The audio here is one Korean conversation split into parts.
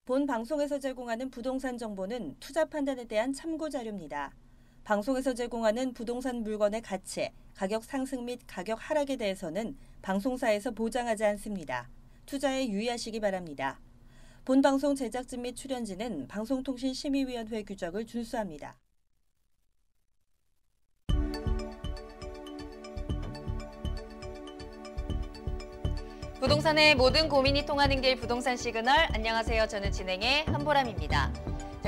본 방송에서 제공하는 부동산 정보는 투자 판단에 대한 참고 자료입니다. 방송에서 제공하는 부동산 물건의 가치, 가격 상승 및 가격 하락에 대해서는 방송사에서 보장하지 않습니다. 투자에 유의하시기 바랍니다. 본 방송 제작진 및 출연진은 방송통신심의위원회 규정을 준수합니다. 부동산의 모든 고민이 통하는 길 부동산 시그널. 안녕하세요. 저는 진행의 한보람입니다.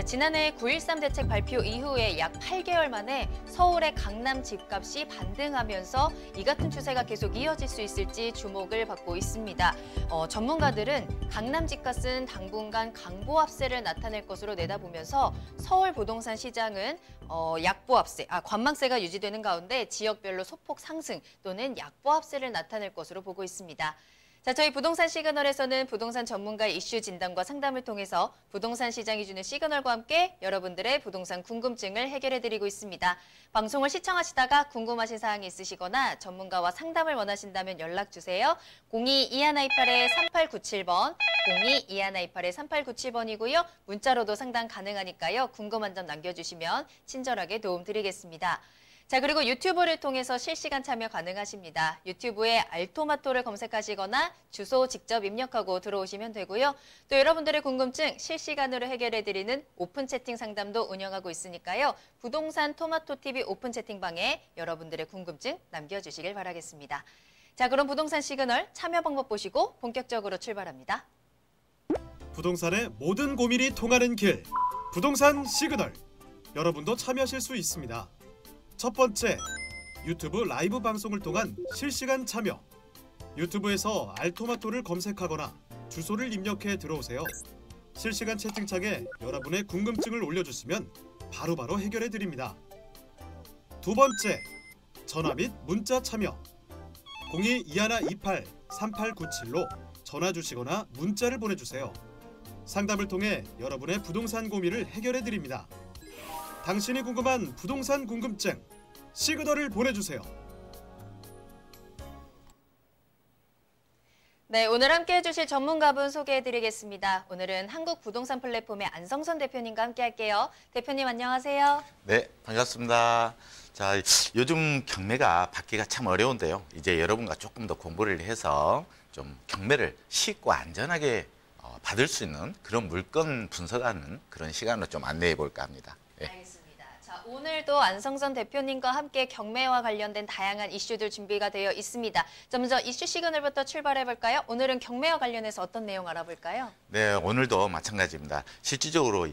지난해 9.13 대책 발표 이후에 약 8개월 만에 서울의 강남 집값이 반등하면서 이 같은 추세가 계속 이어질 수 있을지 주목을 받고 있습니다. 전문가들은 강남 집값은 당분간 강보합세를 나타낼 것으로 내다보면서 서울 부동산 시장은 관망세가 유지되는 가운데 지역별로 소폭 상승 또는 약보합세를 나타낼 것으로 보고 있습니다. 자, 저희 부동산 시그널에서는 부동산 전문가의 이슈 진단과 상담을 통해서 부동산 시장이 주는 시그널과 함께 여러분들의 부동산 궁금증을 해결해드리고 있습니다. 방송을 시청하시다가 궁금하신 사항이 있으시거나 전문가와 상담을 원하신다면 연락주세요. 02-2128-3897번, 02-2128-3897번이고요. 문자로도 상담 가능하니까요. 궁금한 점 남겨주시면 친절하게 도움드리겠습니다. 자, 그리고 유튜브를 통해서 실시간 참여 가능하십니다. 유튜브에 알토마토를 검색하시거나 주소 직접 입력하고 들어오시면 되고요. 또 여러분들의 궁금증 실시간으로 해결해드리는 오픈 채팅 상담도 운영하고 있으니까요. 부동산 토마토TV 오픈 채팅방에 여러분들의 궁금증 남겨주시길 바라겠습니다. 자, 그럼 부동산 시그널 참여 방법 보시고 본격적으로 출발합니다. 부동산의 모든 고민이 통하는 길, 부동산 시그널. 여러분도 참여하실 수 있습니다. 첫 번째, 유튜브 라이브 방송을 통한 실시간 참여. 유튜브에서 알토마토를 검색하거나 주소를 입력해 들어오세요. 실시간 채팅창에 여러분의 궁금증을 올려주시면 바로바로 해결해 드립니다. 두 번째, 전화 및 문자 참여. 02-2128-3897로 전화 주시거나 문자를 보내주세요. 상담을 통해 여러분의 부동산 고민을 해결해 드립니다. 당신이 궁금한 부동산 궁금증, 시그널을 보내주세요. 네, 오늘 함께 해주실 전문가분 소개해드리겠습니다. 오늘은 한국부동산 플랫폼의 안성선 대표님과 함께 할게요. 대표님 안녕하세요. 네, 반갑습니다. 자, 요즘 경매가 받기가 참 어려운데요. 이제 여러분과 조금 더 공부를 해서 좀 경매를 쉽고 안전하게 받을 수 있는 그런 물건 분석하는 그런 시간을 좀 안내해 볼까 합니다. 네. 알겠습니다. 자, 오늘도 안성선 대표님과 함께 경매와 관련된 다양한 이슈들 준비가 되어 있습니다. 자, 먼저 이슈 시그널부터 출발해 볼까요? 오늘은 경매와 관련해서 어떤 내용 알아볼까요? 네, 오늘도 마찬가지입니다. 실질적으로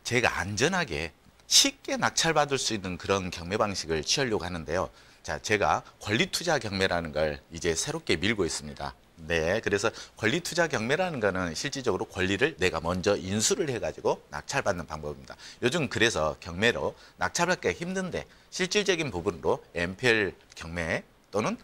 제가 안전하게 쉽게 낙찰받을 수 있는 그런 경매 방식을 취하려고 하는데요. 자, 제가 권리투자 경매라는 걸 이제 새롭게 밀고 있습니다. 네, 그래서 권리투자 경매라는 거는 실질적으로 권리를 내가 먼저 인수를 해가지고 낙찰받는 방법입니다. 요즘 그래서 경매로 낙찰받기가 힘든데 실질적인 부분으로 MPL 경매 또는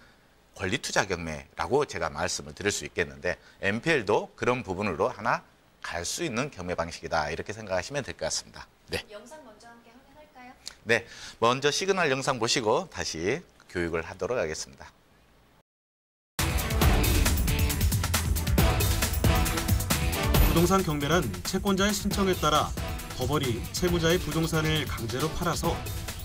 권리투자 경매라고 제가 말씀을 드릴 수 있겠는데 MPL도 그런 부분으로 하나 갈 수 있는 경매 방식이다 이렇게 생각하시면 될 것 같습니다. 네. 영상 먼저 함께 확인할까요? 네, 먼저 시그널 영상 보시고 다시 교육을 하도록 하겠습니다. 부동산 경매란 채권자의 신청에 따라 법원이 채무자의 부동산을 강제로 팔아서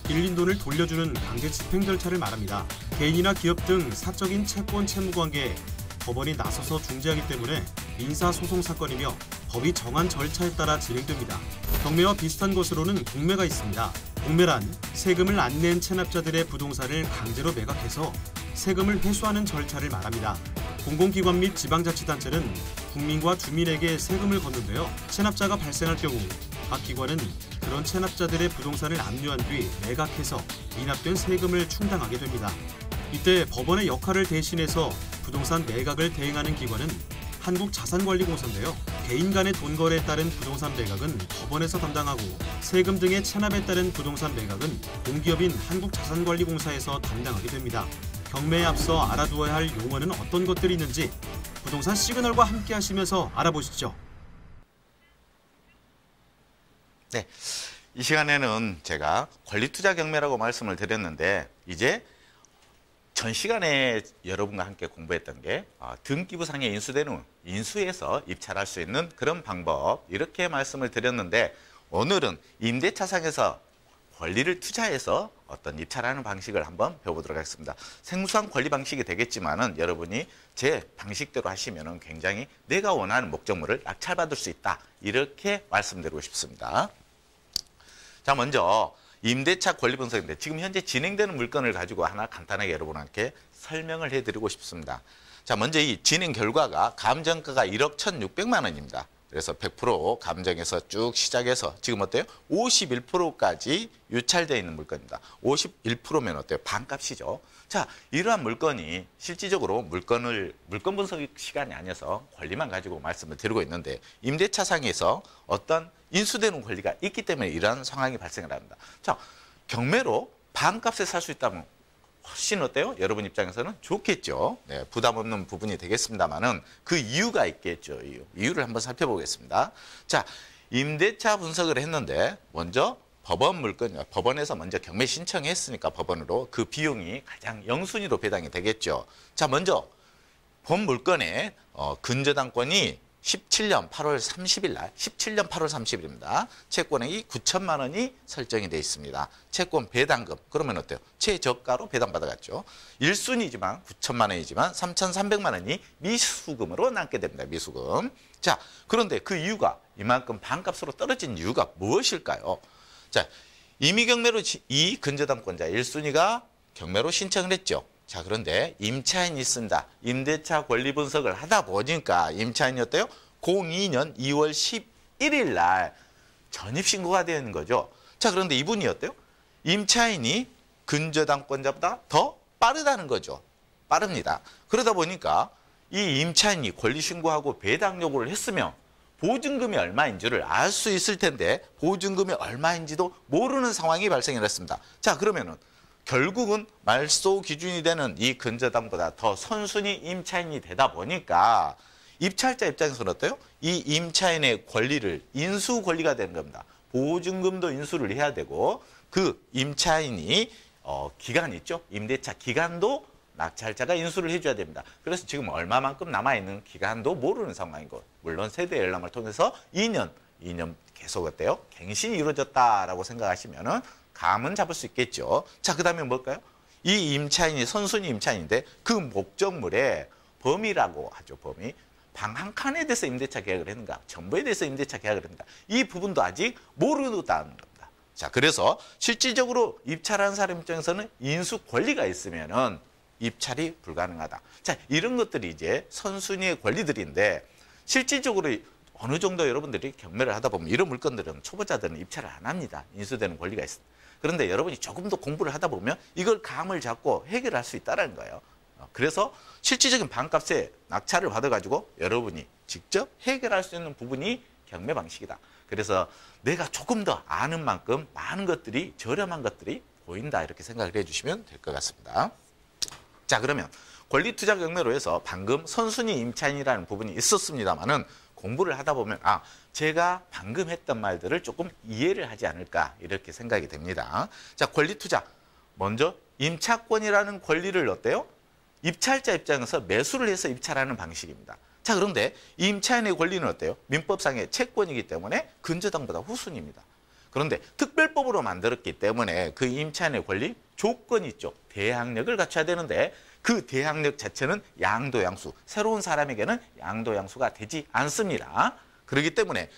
빌린 돈을 돌려주는 강제 집행 절차를 말합니다. 개인이나 기업 등 사적인 채권 채무 관계에 법원이 나서서 중재하기 때문에 민사소송 사건이며 법이 정한 절차에 따라 진행됩니다. 경매와 비슷한 것으로는 공매가 있습니다. 공매란 세금을 안 낸 체납자들의 부동산을 강제로 매각해서 세금을 회수하는 절차를 말합니다. 공공기관 및 지방자치단체는 국민과 주민에게 세금을 걷는데요. 체납자가 발생할 경우 각 기관은 그런 체납자들의 부동산을 압류한 뒤 매각해서 인합된 세금을 충당하게 됩니다. 이때 법원의 역할을 대신해서 부동산 매각을 대행하는 기관은 한국자산관리공사인데요. 개인 간의 돈 거래에 따른 부동산 매각은 법원에서 담당하고 세금 등의 체납에 따른 부동산 매각은 공기업인 한국자산관리공사에서 담당하게 됩니다. 경매에 앞서 알아두어야 할 용어는 어떤 것들이 있는지 부동산 시그널과 함께 하시면서 알아보시죠. 네, 이 시간에는 제가 권리투자 경매라고 말씀을 드렸는데 이제 전 시간에 여러분과 함께 공부했던 게 등기부상에 인수되는 인수해서 입찰할 수 있는 그런 방법 이렇게 말씀을 드렸는데 오늘은 임대차상에서 권리를 투자해서 어떤 입찰하는 방식을 한번 배워보도록 하겠습니다. 생소한 권리 방식이 되겠지만은 여러분이 제 방식대로 하시면은 굉장히 내가 원하는 목적물을 낙찰받을 수 있다. 이렇게 말씀드리고 싶습니다. 자, 먼저 임대차 권리 분석인데 지금 현재 진행되는 물건을 가지고 하나 간단하게 여러분한테 설명을 해드리고 싶습니다. 자, 먼저 이 진행 결과가 감정가가 1억 1,600만 원입니다. 그래서 100% 감정에서 쭉 시작해서 지금 어때요? 51%까지 유찰되어 있는 물건입니다. 51%면 어때요? 반값이죠. 자, 이러한 물건이 실질적으로 물건 분석 시간이 아니어서 권리만 가지고 말씀을 드리고 있는데 임대차상에서 어떤 인수되는 권리가 있기 때문에 이러한 상황이 발생을 합니다. 자, 경매로 반값에 살 수 있다면 훨씬 어때요? 여러분 입장에서는 좋겠죠. 네, 부담 없는 부분이 되겠습니다만은 그 이유가 있겠죠. 이유를 한번 살펴보겠습니다. 자, 임대차 분석을 했는데 먼저 법원에서 먼저 경매 신청했으니까 법원으로 그 비용이 가장 영순위로 배당이 되겠죠. 자, 먼저 본 물건의 근저당권이 17년 8월 30일 날, 17년 8월 30일입니다. 채권액이 9천만 원이 설정이 되어 있습니다. 채권 배당금, 그러면 어때요? 최저가로 배당받아갔죠. 1순위지만 9천만 원이지만 3,300만 원이 미수금으로 남게 됩니다. 미수금. 자, 그런데 그 이유가 이만큼 반값으로 떨어진 이유가 무엇일까요? 자, 임의 경매로 이 근저당권자 1순위가 경매로 신청을 했죠. 자, 그런데 임차인이 있습니다. 임대차 권리 분석을 하다 보니까 임차인이 어때요? 02년 2월 11일 날 전입신고가 되어 있는 거죠. 자, 그런데 이분이 어때요? 임차인이 근저당권자보다 더 빠르다는 거죠. 빠릅니다. 그러다 보니까 이 임차인이 권리신고하고 배당 요구를 했으면 보증금이 얼마인지를 알 수 있을 텐데 보증금이 얼마인지도 모르는 상황이 발생을 했습니다. 자, 그러면은 결국은 말소 기준이 되는 이 근저당보다 더 선순위 임차인이 되다 보니까 입찰자 입장에서는 어때요? 이 임차인의 권리를 인수 권리가 되는 겁니다. 보증금도 인수를 해야 되고 그 임차인이 기간 있죠? 임대차 기간도 낙찰자가 인수를 해줘야 됩니다. 그래서 지금 얼마만큼 남아있는 기간도 모르는 상황이고 물론 세대 열람을 통해서 2년 계속 어때요? 갱신이 이루어졌다라고 생각하시면은 감은 잡을 수 있겠죠. 자, 그 다음에 뭘까요? 이 임차인이 선순위 임차인인데 그 목적물의 범위라고 하죠. 범위. 방 한 칸에 대해서 임대차 계약을 했는가, 전부에 대해서 임대차 계약을 했는가, 이 부분도 아직 모르다는 겁니다. 자, 그래서 실질적으로 입찰하는 사람 입장에서는 인수 권리가 있으면은 입찰이 불가능하다. 자, 이런 것들이 이제 선순위의 권리들인데 실질적으로 어느 정도 여러분들이 경매를 하다 보면 이런 물건들은 초보자들은 입찰을 안 합니다. 인수되는 권리가 있습니다. 그런데 여러분이 조금 더 공부를 하다 보면 이걸 감을 잡고 해결할 수 있다는 거예요. 그래서 실질적인 반값에 낙찰을 받아가지고 여러분이 직접 해결할 수 있는 부분이 경매 방식이다. 그래서 내가 조금 더 아는 만큼 많은 것들이 저렴한 것들이 보인다 이렇게 생각을 해주시면 될 것 같습니다. 자, 그러면 권리투자 경매로 해서 방금 선순위 임차인이라는 부분이 있었습니다만은 공부를 하다 보면 제가 방금 했던 말들을 조금 이해를 하지 않을까 이렇게 생각이 됩니다. 자, 권리투자. 먼저 임차권이라는 권리를 어때요? 입찰자 입장에서 매수를 해서 입찰하는 방식입니다. 자, 그런데 임차인의 권리는 어때요? 민법상의 채권이기 때문에 근저당보다 후순위입니다. 그런데 특별법으로 만들었기 때문에 그 임차인의 권리 조건이 있죠. 대항력을 갖춰야 되는데 그 대항력 자체는 양도양수, 새로운 사람에게는 양도양수가 되지 않습니다. 그렇기 때문에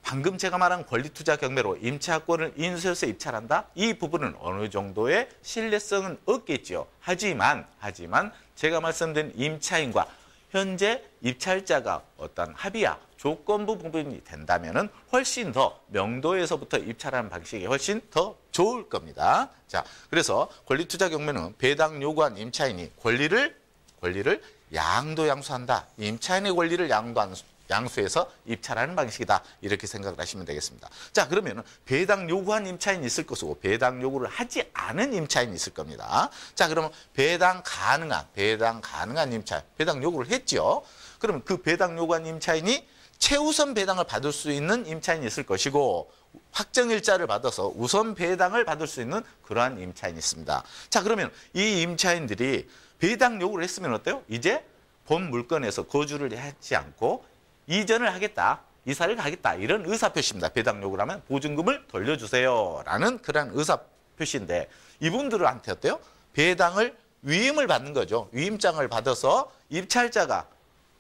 방금 제가 말한 권리투자 경매로 임차권을 인수해서 입찰한다? 이 부분은 어느 정도의 신뢰성은 없겠죠. 하지만 제가 말씀드린 임차인과 현재 입찰자가 어떤 합의야, 조건부 부분이 된다면은 훨씬 더 명도에서부터 입찰하는 방식이 훨씬 더 좋을 겁니다. 자, 그래서 권리투자 경매는 배당 요구한 임차인이 권리를 양도양수한다. 임차인의 권리를 양수해서 입찰하는 방식이다. 이렇게 생각을 하시면 되겠습니다. 자, 그러면은 배당 요구한 임차인이 있을 것이고 배당 요구를 하지 않은 임차인이 있을 겁니다. 자, 그러면 배당 가능한 임차인, 배당 요구를 했죠. 그러면 그 배당 요구한 임차인이 최우선 배당을 받을 수 있는 임차인이 있을 것이고 확정일자를 받아서 우선 배당을 받을 수 있는 그러한 임차인이 있습니다. 자, 그러면 이 임차인들이 배당 요구를 했으면 어때요? 이제 본 물건에서 거주를 하지 않고 이전을 하겠다, 이사를 가겠다 이런 의사표시입니다. 배당 요구를 하면 보증금을 돌려주세요 라는 그런 의사표시인데 이분들한테 어때요? 배당을 위임을 받는 거죠. 위임장을 받아서 입찰자가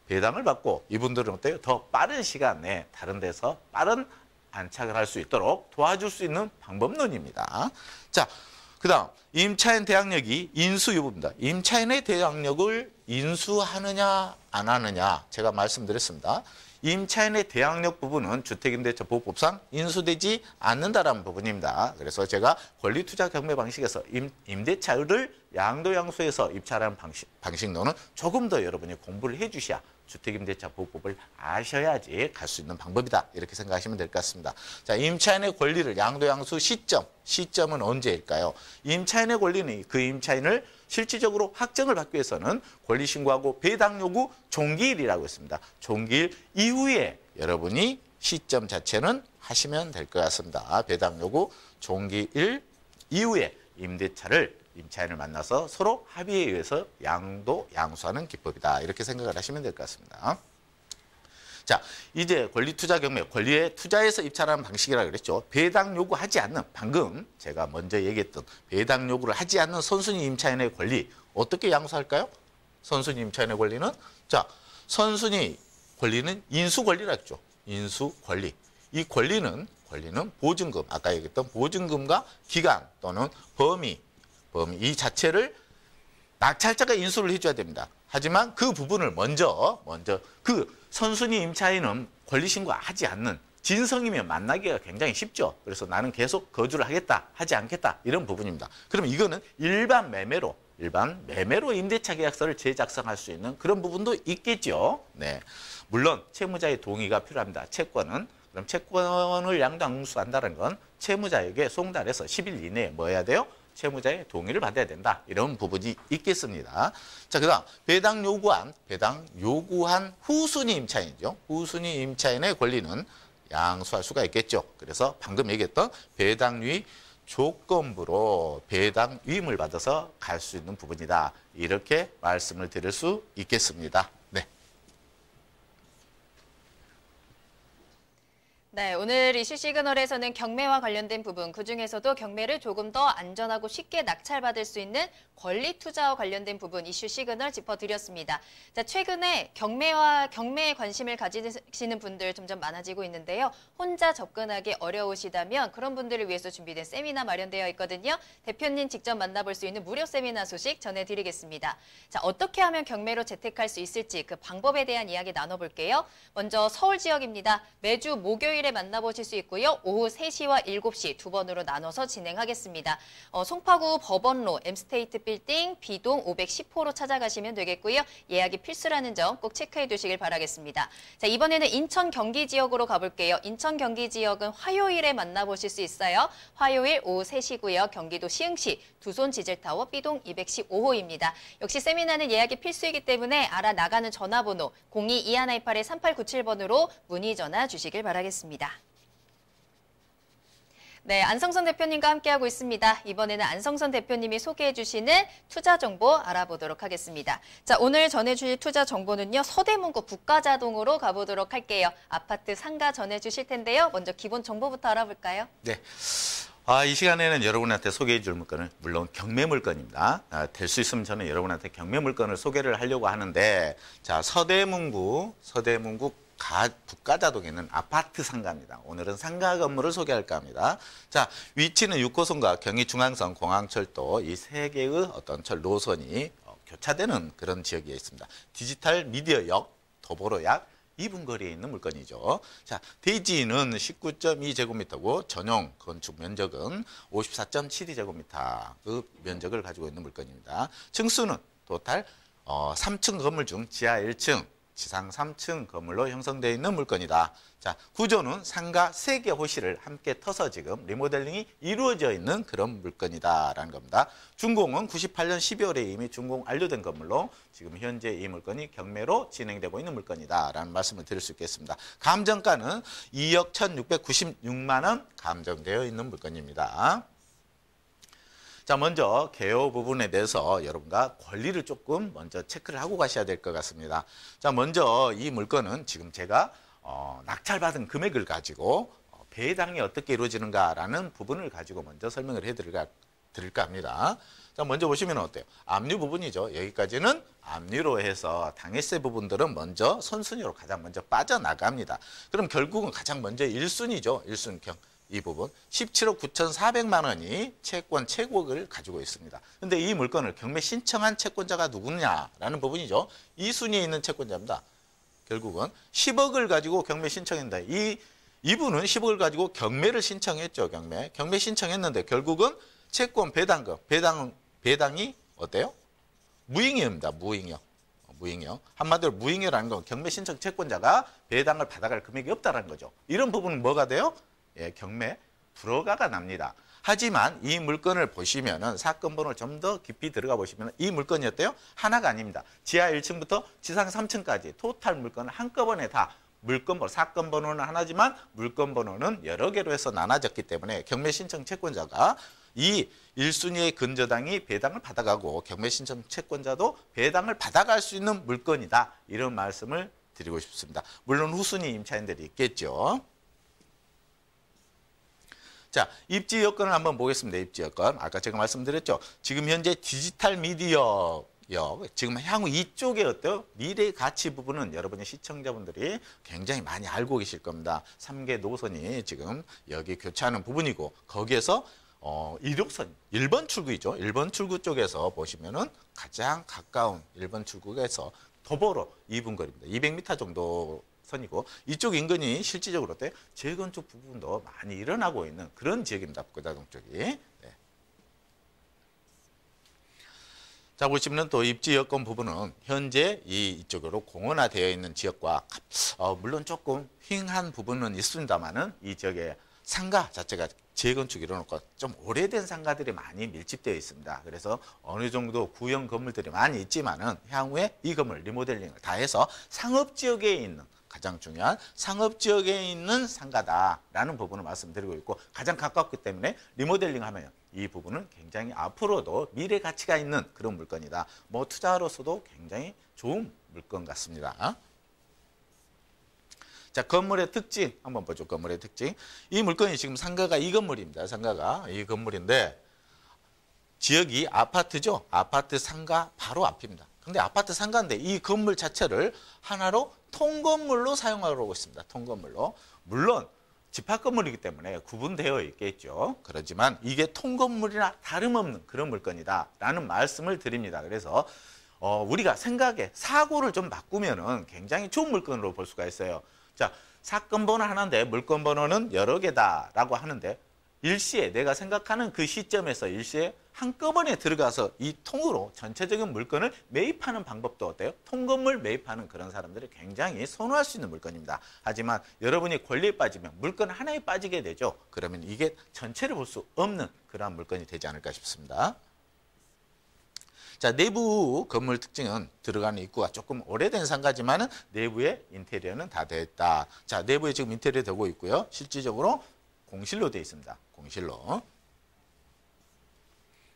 배당을 받고 이분들은 어때요? 더 빠른 시간 내에 다른 데서 빠른 안착을 할 수 있도록 도와줄 수 있는 방법론입니다. 자, 그 다음 임차인 대항력이 인수 여부입니다. 임차인의 대항력을 인수하느냐 안 하느냐 제가 말씀드렸습니다. 임차인의 대항력 부분은 주택임대차보호법상 인수되지 않는다라는 부분입니다. 그래서 제가 권리투자 경매 방식에서 임대차를 양도양수해서 입찰하는 방식론은 조금 더 여러분이 공부를 해주셔야 주택임대차보호법을 아셔야지 갈 수 있는 방법이다. 이렇게 생각하시면 될 것 같습니다. 자, 임차인의 권리를 양도양수 시점은 언제일까요? 임차인의 권리는 그 임차인을 실질적으로 확정을 받기 위해서는 권리신고하고 배당 요구 종기일이라고 했습니다. 종기일 이후에 여러분이 시점 자체는 하시면 될 것 같습니다. 배당 요구 종기일 이후에 임차인을 만나서 서로 합의에 의해서 양수하는 기법이다. 이렇게 생각을 하시면 될 것 같습니다. 자, 이제 권리투자 경매, 권리에 투자해서 입찰하는 방식이라고 그랬죠. 배당 요구하지 않는, 방금 제가 먼저 얘기했던 배당 요구를 하지 않는 선순위 임차인의 권리, 어떻게 양수할까요? 선순위 임차인의 권리는, 자, 선순위 권리는 인수 권리라고 했죠. 인수 권리. 이 권리는 보증금, 아까 얘기했던 보증금과 기간 또는 범위 이 자체를 낙찰자가 인수를 해줘야 됩니다. 하지만 그 부분을 먼저 그 선순위 임차인은 권리신고하지 않는 진성이면 만나기가 굉장히 쉽죠. 그래서 나는 계속 거주를 하겠다, 하지 않겠다 이런 부분입니다. 그러면 이거는 일반 매매로 임대차 계약서를 재작성할 수 있는 그런 부분도 있겠죠. 네, 물론 채무자의 동의가 필요합니다. 그럼 채권을 양도항수한다는 건 채무자에게 송달해서 10일 이내에 뭐 해야 돼요? 채무자의 동의를 받아야 된다. 이런 부분이 있겠습니다. 자, 그다음 배당 요구한 후순위 임차인이죠. 후순위 임차인의 권리는 양수할 수가 있겠죠. 그래서 방금 얘기했던 배당 유의 조건부로 배당 위임을 받아서 갈 수 있는 부분이다. 이렇게 말씀을 드릴 수 있겠습니다. 네, 오늘 이슈 시그널에서는 경매와 관련된 부분, 그중에서도 경매를 조금 더 안전하고 쉽게 낙찰받을 수 있는 권리 투자와 관련된 부분 이슈 시그널 짚어드렸습니다. 자, 최근에 경매에 관심을 가지시는 분들 점점 많아지고 있는데요. 혼자 접근하기 어려우시다면 그런 분들을 위해서 준비된 세미나 마련되어 있거든요. 대표님 직접 만나볼 수 있는 무료 세미나 소식 전해드리겠습니다. 자, 어떻게 하면 경매로 재택할 수 있을지 그 방법에 대한 이야기 나눠볼게요. 먼저 서울 지역입니다. 매주 목요일에 만나보실 수 있고요. 오후 3시와 7시 두 번으로 나눠서 진행하겠습니다. 송파구 법원로 M스테이트 빌딩 B동 510호로 찾아가시면 되겠고요. 예약이 필수라는 점 꼭 체크해 두시길 바라겠습니다. 자, 이번에는 인천 경기 지역으로 가볼게요. 인천 경기 지역은 화요일에 만나보실 수 있어요. 화요일 오후 3시고요. 경기도 시흥시 두손 지질타워 B동 215호입니다. 역시 세미나는 예약이 필수이기 때문에 알아나가는 전화번호 02-2128-3897번으로 문의 전화 주시길 바라겠습니다. 네, 안성선 대표님과 함께하고 있습니다. 이번에는 안성선 대표님이 소개해 주시는 투자 정보 알아보도록 하겠습니다. 자, 오늘 전해주실 투자 정보는요. 서대문구 북가자동으로 가보도록 할게요. 아파트 상가 전해주실 텐데요. 먼저 기본 정보부터 알아볼까요? 네. 이 시간에는 여러분한테 소개해 줄 물건은 물론 경매 물건입니다. 될 수 있으면 저는 여러분한테 경매 물건을 소개를 하려고 하는데, 자, 서대문구 북가자동에 있는 아파트 상가입니다. 오늘은 상가 건물을 소개할까 합니다. 자, 위치는 6호선과 경의중앙선, 공항철도 이 세 개의 어떤 노선이 교차되는 그런 지역에 있습니다. 디지털 미디어역, 도보로 약 2분 거리에 있는 물건이죠. 자, 대지는 19.2제곱미터고 전용 건축 면적은 54.72제곱미터 그 면적을 가지고 있는 물건입니다. 층수는 토탈 3층 건물 중 지하 1층, 지상 3층 건물로 형성되어 있는 물건이다. 자, 구조는 상가 3개 호실을 함께 터서 지금 리모델링이 이루어져 있는 그런 물건이다라는 겁니다. 준공은 98년 12월에 이미 준공 완료된 건물로 지금 현재 이 물건이 경매로 진행되고 있는 물건이다라는 말씀을 드릴 수 있겠습니다. 감정가는 2억 1,696만 원 감정되어 있는 물건입니다. 자, 먼저 개요 부분에 대해서 여러분과 권리를 조금 먼저 체크를 하고 가셔야 될 것 같습니다. 자, 먼저 이 물건은 지금 제가 낙찰받은 금액을 가지고 배당이 어떻게 이루어지는가라는 부분을 가지고 먼저 설명을 해드릴까 합니다. 자, 먼저 보시면 어때요? 압류 부분이죠. 여기까지는 압류로 해서 당해세 부분들은 먼저 선순위로 가장 먼저 빠져나갑니다. 그럼 결국은 가장 먼저 1순위죠. 1순경. 이 부분 17억 9,400만 원이 채권 최고액을 가지고 있습니다. 그런데 이 물건을 경매 신청한 채권자가 누구냐라는 부분이죠. 2순위에 있는 채권자입니다. 결국은 10억을 가지고 경매 신청했다. 이분은 10억을 가지고 경매를 신청했죠. 경매 신청했는데 결국은 채권 배당금, 배당이 어때요? 무잉여입니다. 무잉여. 한마디로 무잉여라는 건 경매 신청 채권자가 배당을 받아갈 금액이 없다는 거죠. 이런 부분은 뭐가 돼요? 예, 경매 불허가가 납니다. 하지만 이 물건을 보시면은 사건 번호를 좀 더 깊이 들어가 보시면 이 물건이 어때요? 하나가 아닙니다. 지하 1층부터 지상 3층까지 토탈 물건을 한꺼번에 다 물건 번호, 사건 번호는 하나지만 물건 번호는 여러 개로 해서 나눠졌기 때문에 경매 신청 채권자가 이 1순위의 근저당이 배당을 받아가고 경매 신청 채권자도 배당을 받아갈 수 있는 물건이다. 이런 말씀을 드리고 싶습니다. 물론 후순위 임차인들이 있겠죠. 자, 입지 여건을 한번 보겠습니다. 입지 여건. 아까 제가 말씀드렸죠. 지금 현재 디지털 미디어역, 지금 향후 이쪽에 어때요? 미래 가치 부분은 여러분의 시청자분들이 굉장히 많이 알고 계실 겁니다. 3개 노선이 지금 여기 교차하는 부분이고 거기에서 이륙선 1번 출구이죠. 1번 출구 쪽에서 보시면은 가장 가까운 1번 출구에서 도보로 2분 거리입니다. 200m 정도 선이고 이쪽 인근이 실질적으로 어때? 재건축 부분도 많이 일어나고 있는 그런 지역입니다. 북구다동 쪽이. 네. 자, 보시면 또 입지 여건 부분은 현재 이쪽으로 공원화되어 있는 지역과 물론 조금 휑한 부분은 있습니다만은 이 지역의 상가 자체가 재건축 이뤄놓고 좀 오래된 상가들이 많이 밀집되어 있습니다. 그래서 어느 정도 구형 건물들이 많이 있지만은 향후에 이 건물 리모델링을 다 해서 상업지역에 있는 가장 중요한 상업지역에 있는 상가다라는 부분을 말씀드리고 있고 가장 가깝기 때문에 리모델링 하면 이 부분은 굉장히 앞으로도 미래 가치가 있는 그런 물건이다. 뭐 투자로서도 굉장히 좋은 물건 같습니다. 자, 건물의 특징 한번 보죠. 건물의 특징. 이 물건이 지금 상가가 이 건물입니다. 상가가 이 건물인데 지역이 아파트죠. 아파트 상가 바로 앞입니다. 근데 아파트 상가인데 이 건물 자체를 하나로 통건물로 사용하고 있습니다. 통건물로. 물론 집합 건물이기 때문에 구분되어 있겠죠. 그렇지만 이게 통건물이나 다름없는 그런 물건이다라는 말씀을 드립니다. 그래서 우리가 생각에 사고를 좀 바꾸면은 굉장히 좋은 물건으로 볼 수가 있어요. 자, 사건 번호 하나인데 물건 번호는 여러 개다라고 하는데 일시에 내가 생각하는 그 시점에서 일시에 한꺼번에 들어가서 이 통으로 전체적인 물건을 매입하는 방법도 어때요? 통건물 매입하는 그런 사람들이 굉장히 선호할 수 있는 물건입니다. 하지만 여러분이 권리에 빠지면 물건 하나에 빠지게 되죠. 그러면 이게 전체를 볼 수 없는 그러한 물건이 되지 않을까 싶습니다. 자, 내부 건물 특징은 들어가는 입구가 조금 오래된 상가지만은 내부의 인테리어는 다 되어 있다. 자, 내부에 지금 인테리어 되고 있고요. 실질적으로 공실로 되어 있습니다. 공실로.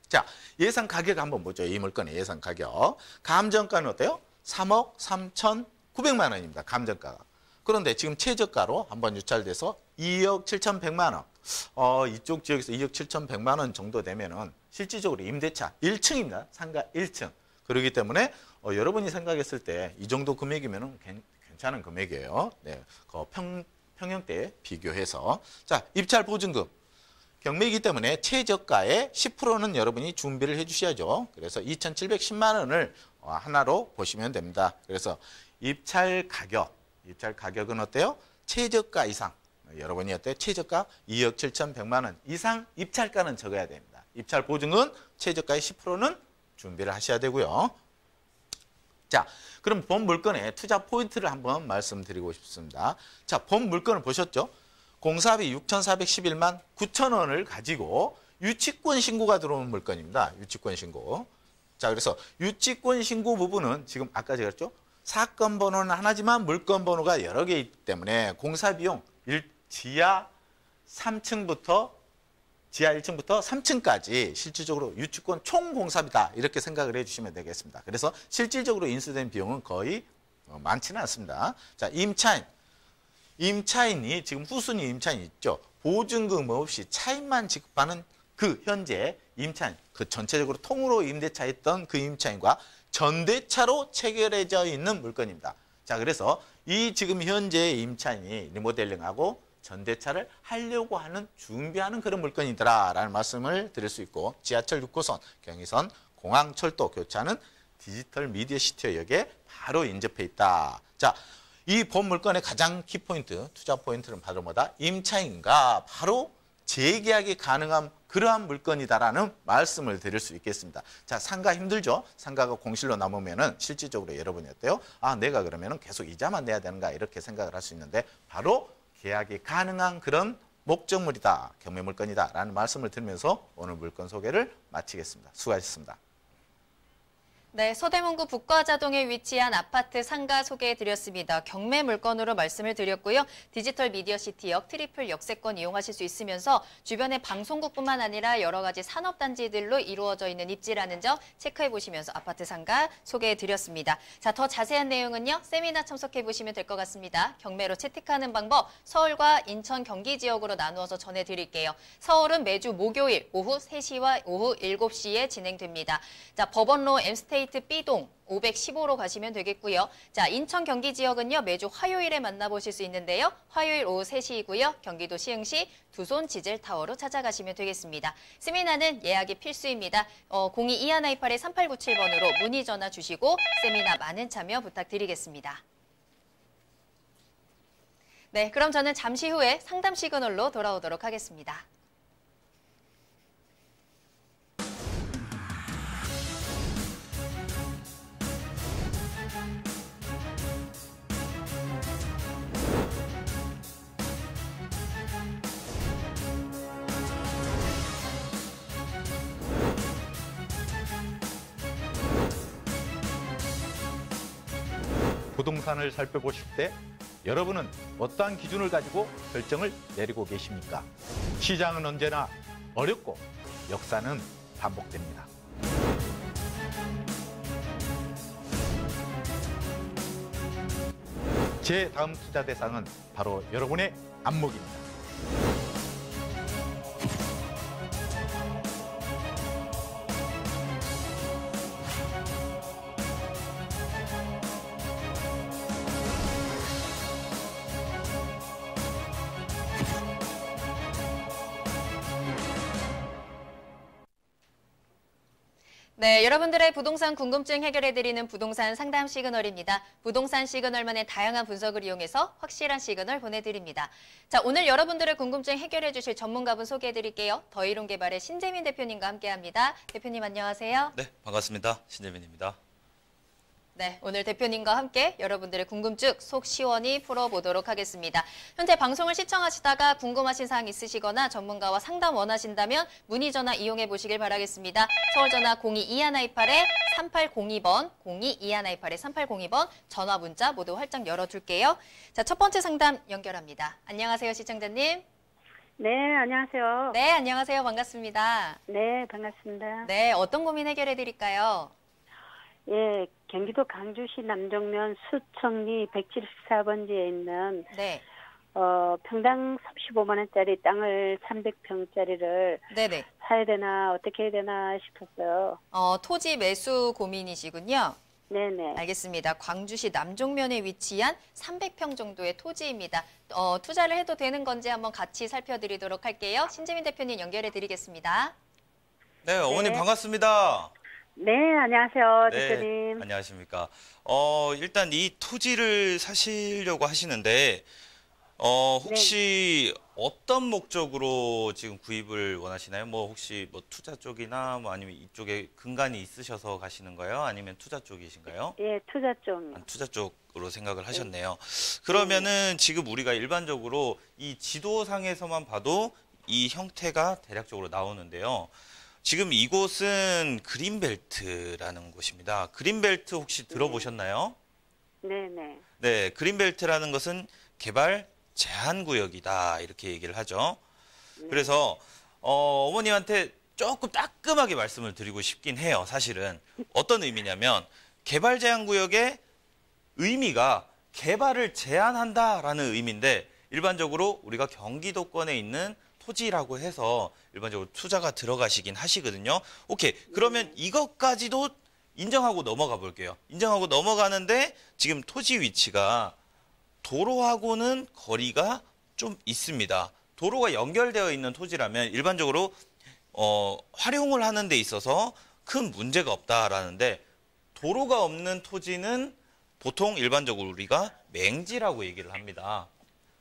자, 예상 가격 한번 보죠. 이 물건의 예상 가격. 감정가는 어때요? 3억 3,900만 원입니다. 감정가가. 그런데 지금 최저가로 한번 유찰돼서 2억 7,100만 원. 이쪽 지역에서 2억 7,100만 원 정도 되면은 실질적으로 임대차 1층입니다. 상가 1층. 그렇기 때문에 여러분이 생각했을 때 이 정도 금액이면은 괜찮은 금액이에요. 네, 그 평형대에 비교해서. 자, 입찰 보증금. 경매이기 때문에 최저가의 10%는 여러분이 준비를 해 주셔야죠. 그래서 2,710만 원을 하나로 보시면 됩니다. 그래서 입찰 가격은 어때요? 최저가 이상. 여러분이 어때요? 최저가 2억 7,100만 원 이상 입찰가는 적어야 됩니다. 입찰 보증은 최저가의 10%는 준비를 하셔야 되고요. 자, 그럼 본 물건의 투자 포인트를 한번 말씀드리고 싶습니다. 자, 본 물건을 보셨죠? 공사비 6,411만 9천 원을 가지고 유치권 신고가 들어온 물건입니다. 유치권 신고. 자, 그래서 유치권 신고 부분은 지금 아까 제가 했죠? 사건 번호는 하나지만 물건 번호가 여러 개이기 때문에 공사 비용 지하 3층부터 지하 1층부터 3층까지 실질적으로 유치권 총 공사비다 이렇게 생각을 해주시면 되겠습니다. 그래서 실질적으로 인수된 비용은 거의 많지는 않습니다. 자, 임차인이 지금 후순위 임차인이 있죠. 보증금 없이 차임만 지급하는 그 현재 임차인, 그 전체적으로 통으로 임대차 했던 그 임차인과 전대차로 체결해져 있는 물건입니다. 자, 그래서 이 지금 현재 임차인이 리모델링하고 전대차를 하려고 하는 준비하는 그런 물건이더라라는 말씀을 드릴 수 있고 지하철 6호선, 경의선, 공항, 철도 교차는 디지털 미디어 시티역에 바로 인접해 있다. 자, 이 본 물건의 가장 키포인트, 투자 포인트는 바로 뭐다? 임차인과 바로 재계약이 가능한 그러한 물건이다라는 말씀을 드릴 수 있겠습니다. 자, 상가 힘들죠? 상가가 공실로 남으면은 실질적으로 여러분이 어때요? 아, 내가 그러면은 계속 이자만 내야 되는가 이렇게 생각을 할 수 있는데 바로 계약이 가능한 그런 목적물이다, 경매 물건이다라는 말씀을 드리면서 오늘 물건 소개를 마치겠습니다. 수고하셨습니다. 네, 서대문구 북과자동에 위치한 아파트 상가 소개해드렸습니다. 경매 물건으로 말씀을 드렸고요. 디지털 미디어 시티역 트리플 역세권 이용하실 수 있으면서 주변의 방송국뿐만 아니라 여러 가지 산업단지들로 이루어져 있는 입지라는 점 체크해보시면서 아파트 상가 소개해드렸습니다. 자, 더 자세한 내용은요. 세미나 참석해보시면 될 것 같습니다. 경매로 채택하는 방법 서울과 인천, 경기 지역으로 나누어서 전해드릴게요. 서울은 매주 목요일 오후 3시와 오후 7시에 진행됩니다. 자, 법원로 M스테이트 B동 515로 가시면 되겠고요. 자, 인천 경기 지역은요. 매주 화요일에 만나보실 수 있는데요. 화요일 오후 3시이고요. 경기도 시흥시 두손 지젤타워로 찾아가시면 되겠습니다. 세미나는 예약이 필수입니다. 02-2128-3897번으로 문의 전화 주시고 세미나 많은 참여 부탁드리겠습니다. 네, 그럼 저는 잠시 후에 상담 시그널로 돌아오도록 하겠습니다. 부동산을 살펴보실 때 여러분은 어떠한 기준을 가지고 결정을 내리고 계십니까? 시장은 언제나 어렵고 역사는 반복됩니다. 제 다음 투자 대상은 바로 여러분의 안목입니다. 네, 여러분들의 부동산 궁금증 해결해드리는 부동산 상담 시그널입니다. 부동산 시그널만의 다양한 분석을 이용해서 확실한 시그널 보내드립니다. 자, 오늘 여러분들의 궁금증 해결해 주실 전문가분 소개해드릴게요. 더이론개발의 신재민 대표님과 함께합니다. 대표님 안녕하세요. 네, 반갑습니다. 신재민입니다. 네, 오늘 대표님과 함께 여러분들의 궁금증 속 시원히 풀어보도록 하겠습니다. 현재 방송을 시청하시다가 궁금하신 사항 있으시거나 전문가와 상담 원하신다면 문의 전화 이용해 보시길 바라겠습니다. 서울 전화 02-2128-3802번, 02-2128-3802번 전화 문자 모두 활짝 열어둘게요. 자, 첫 번째 상담 연결합니다. 안녕하세요, 시청자님. 네, 안녕하세요. 네, 안녕하세요. 반갑습니다. 네, 반갑습니다. 네, 어떤 고민 해결해 드릴까요? 예, 경기도 강주시 남정면 수청리 174번지에 있는 네. 평당 35만 원짜리 땅을 300평짜리를 네네. 사야 되나 어떻게 해야 되나 싶었어요. 토지 매수 고민이시군요. 네네. 알겠습니다. 광주시 남종면에 위치한 300평 정도의 토지입니다. 투자를 해도 되는 건지 한번 같이 살펴드리도록 할게요. 신재민 대표님 연결해 드리겠습니다. 네, 어머님 네. 반갑습니다. 네, 안녕하세요, 네, 대표님. 안녕하십니까. 일단 이 토지를 사시려고 하시는데 혹시 어떤 목적으로 지금 구입을 원하시나요? 뭐 혹시 뭐 투자 쪽이나 뭐 아니면 이쪽에 근간이 있으셔서 가시는 거예요? 아니면 투자 쪽이신가요? 예, 투자 좀. 투자 쪽으로 생각을 하셨네요. 그러면은 지금 우리가 일반적으로 이 지도상에서만 봐도 이 형태가 대략적으로 나오는데요. 지금 이곳은 그린벨트라는 곳입니다. 그린벨트 혹시 들어보셨나요? 네네. 네, 그린벨트라는 것은 개발 제한 구역이다 이렇게 얘기를 하죠. 그래서 어머님한테 조금 따끔하게 말씀을 드리고 싶긴 해요. 사실은 어떤 의미냐면 개발 제한 구역의 의미가 개발을 제한한다라는 의미인데 일반적으로 우리가 경기도권에 있는 토지라고 해서 일반적으로 투자가 들어가시긴 하시거든요. 오케이. 그러면 이것까지도 인정하고 넘어가 볼게요. 인정하고 넘어가는데 지금 토지 위치가 도로하고는 거리가 좀 있습니다. 도로가 연결되어 있는 토지라면 일반적으로 활용을 하는 데 있어서 큰 문제가 없다라는데 도로가 없는 토지는 보통 일반적으로 우리가 맹지라고 얘기를 합니다.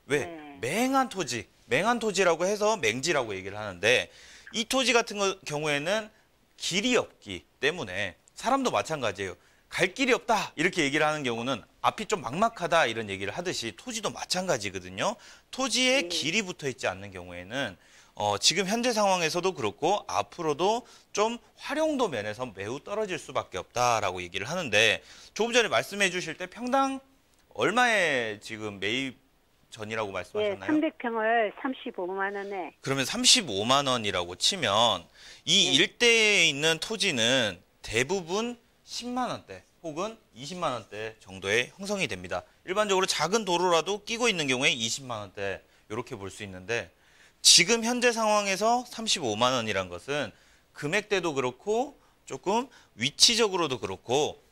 왜? 맹한 토지. 맹한 토지라고 해서 맹지라고 얘기를 하는데 이 토지 같은 경우에는 길이 없기 때문에 사람도 마찬가지예요. 갈 길이 없다 이렇게 얘기를 하는 경우는 앞이 좀 막막하다 이런 얘기를 하듯이 토지도 마찬가지거든요. 토지에 길이 붙어 있지 않는 경우에는 지금 현재 상황에서도 그렇고 앞으로도 좀 활용도 면에서 매우 떨어질 수밖에 없다라고 얘기를 하는데 조금 전에 말씀해 주실 때 평당 얼마에 지금 매입 전이라고 예, 말씀하셨나요? 300평을 35만 원에. 그러면 35만 원이라고 치면 이 일대에 있는 토지는 대부분 10만 원대 혹은 20만 원대 정도의 형성이 됩니다. 일반적으로 작은 도로라도 끼고 있는 경우에 20만 원대 이렇게 볼 수 있는데 지금 현재 상황에서 35만 원이란 것은 금액대도 그렇고 조금 위치적으로도 그렇고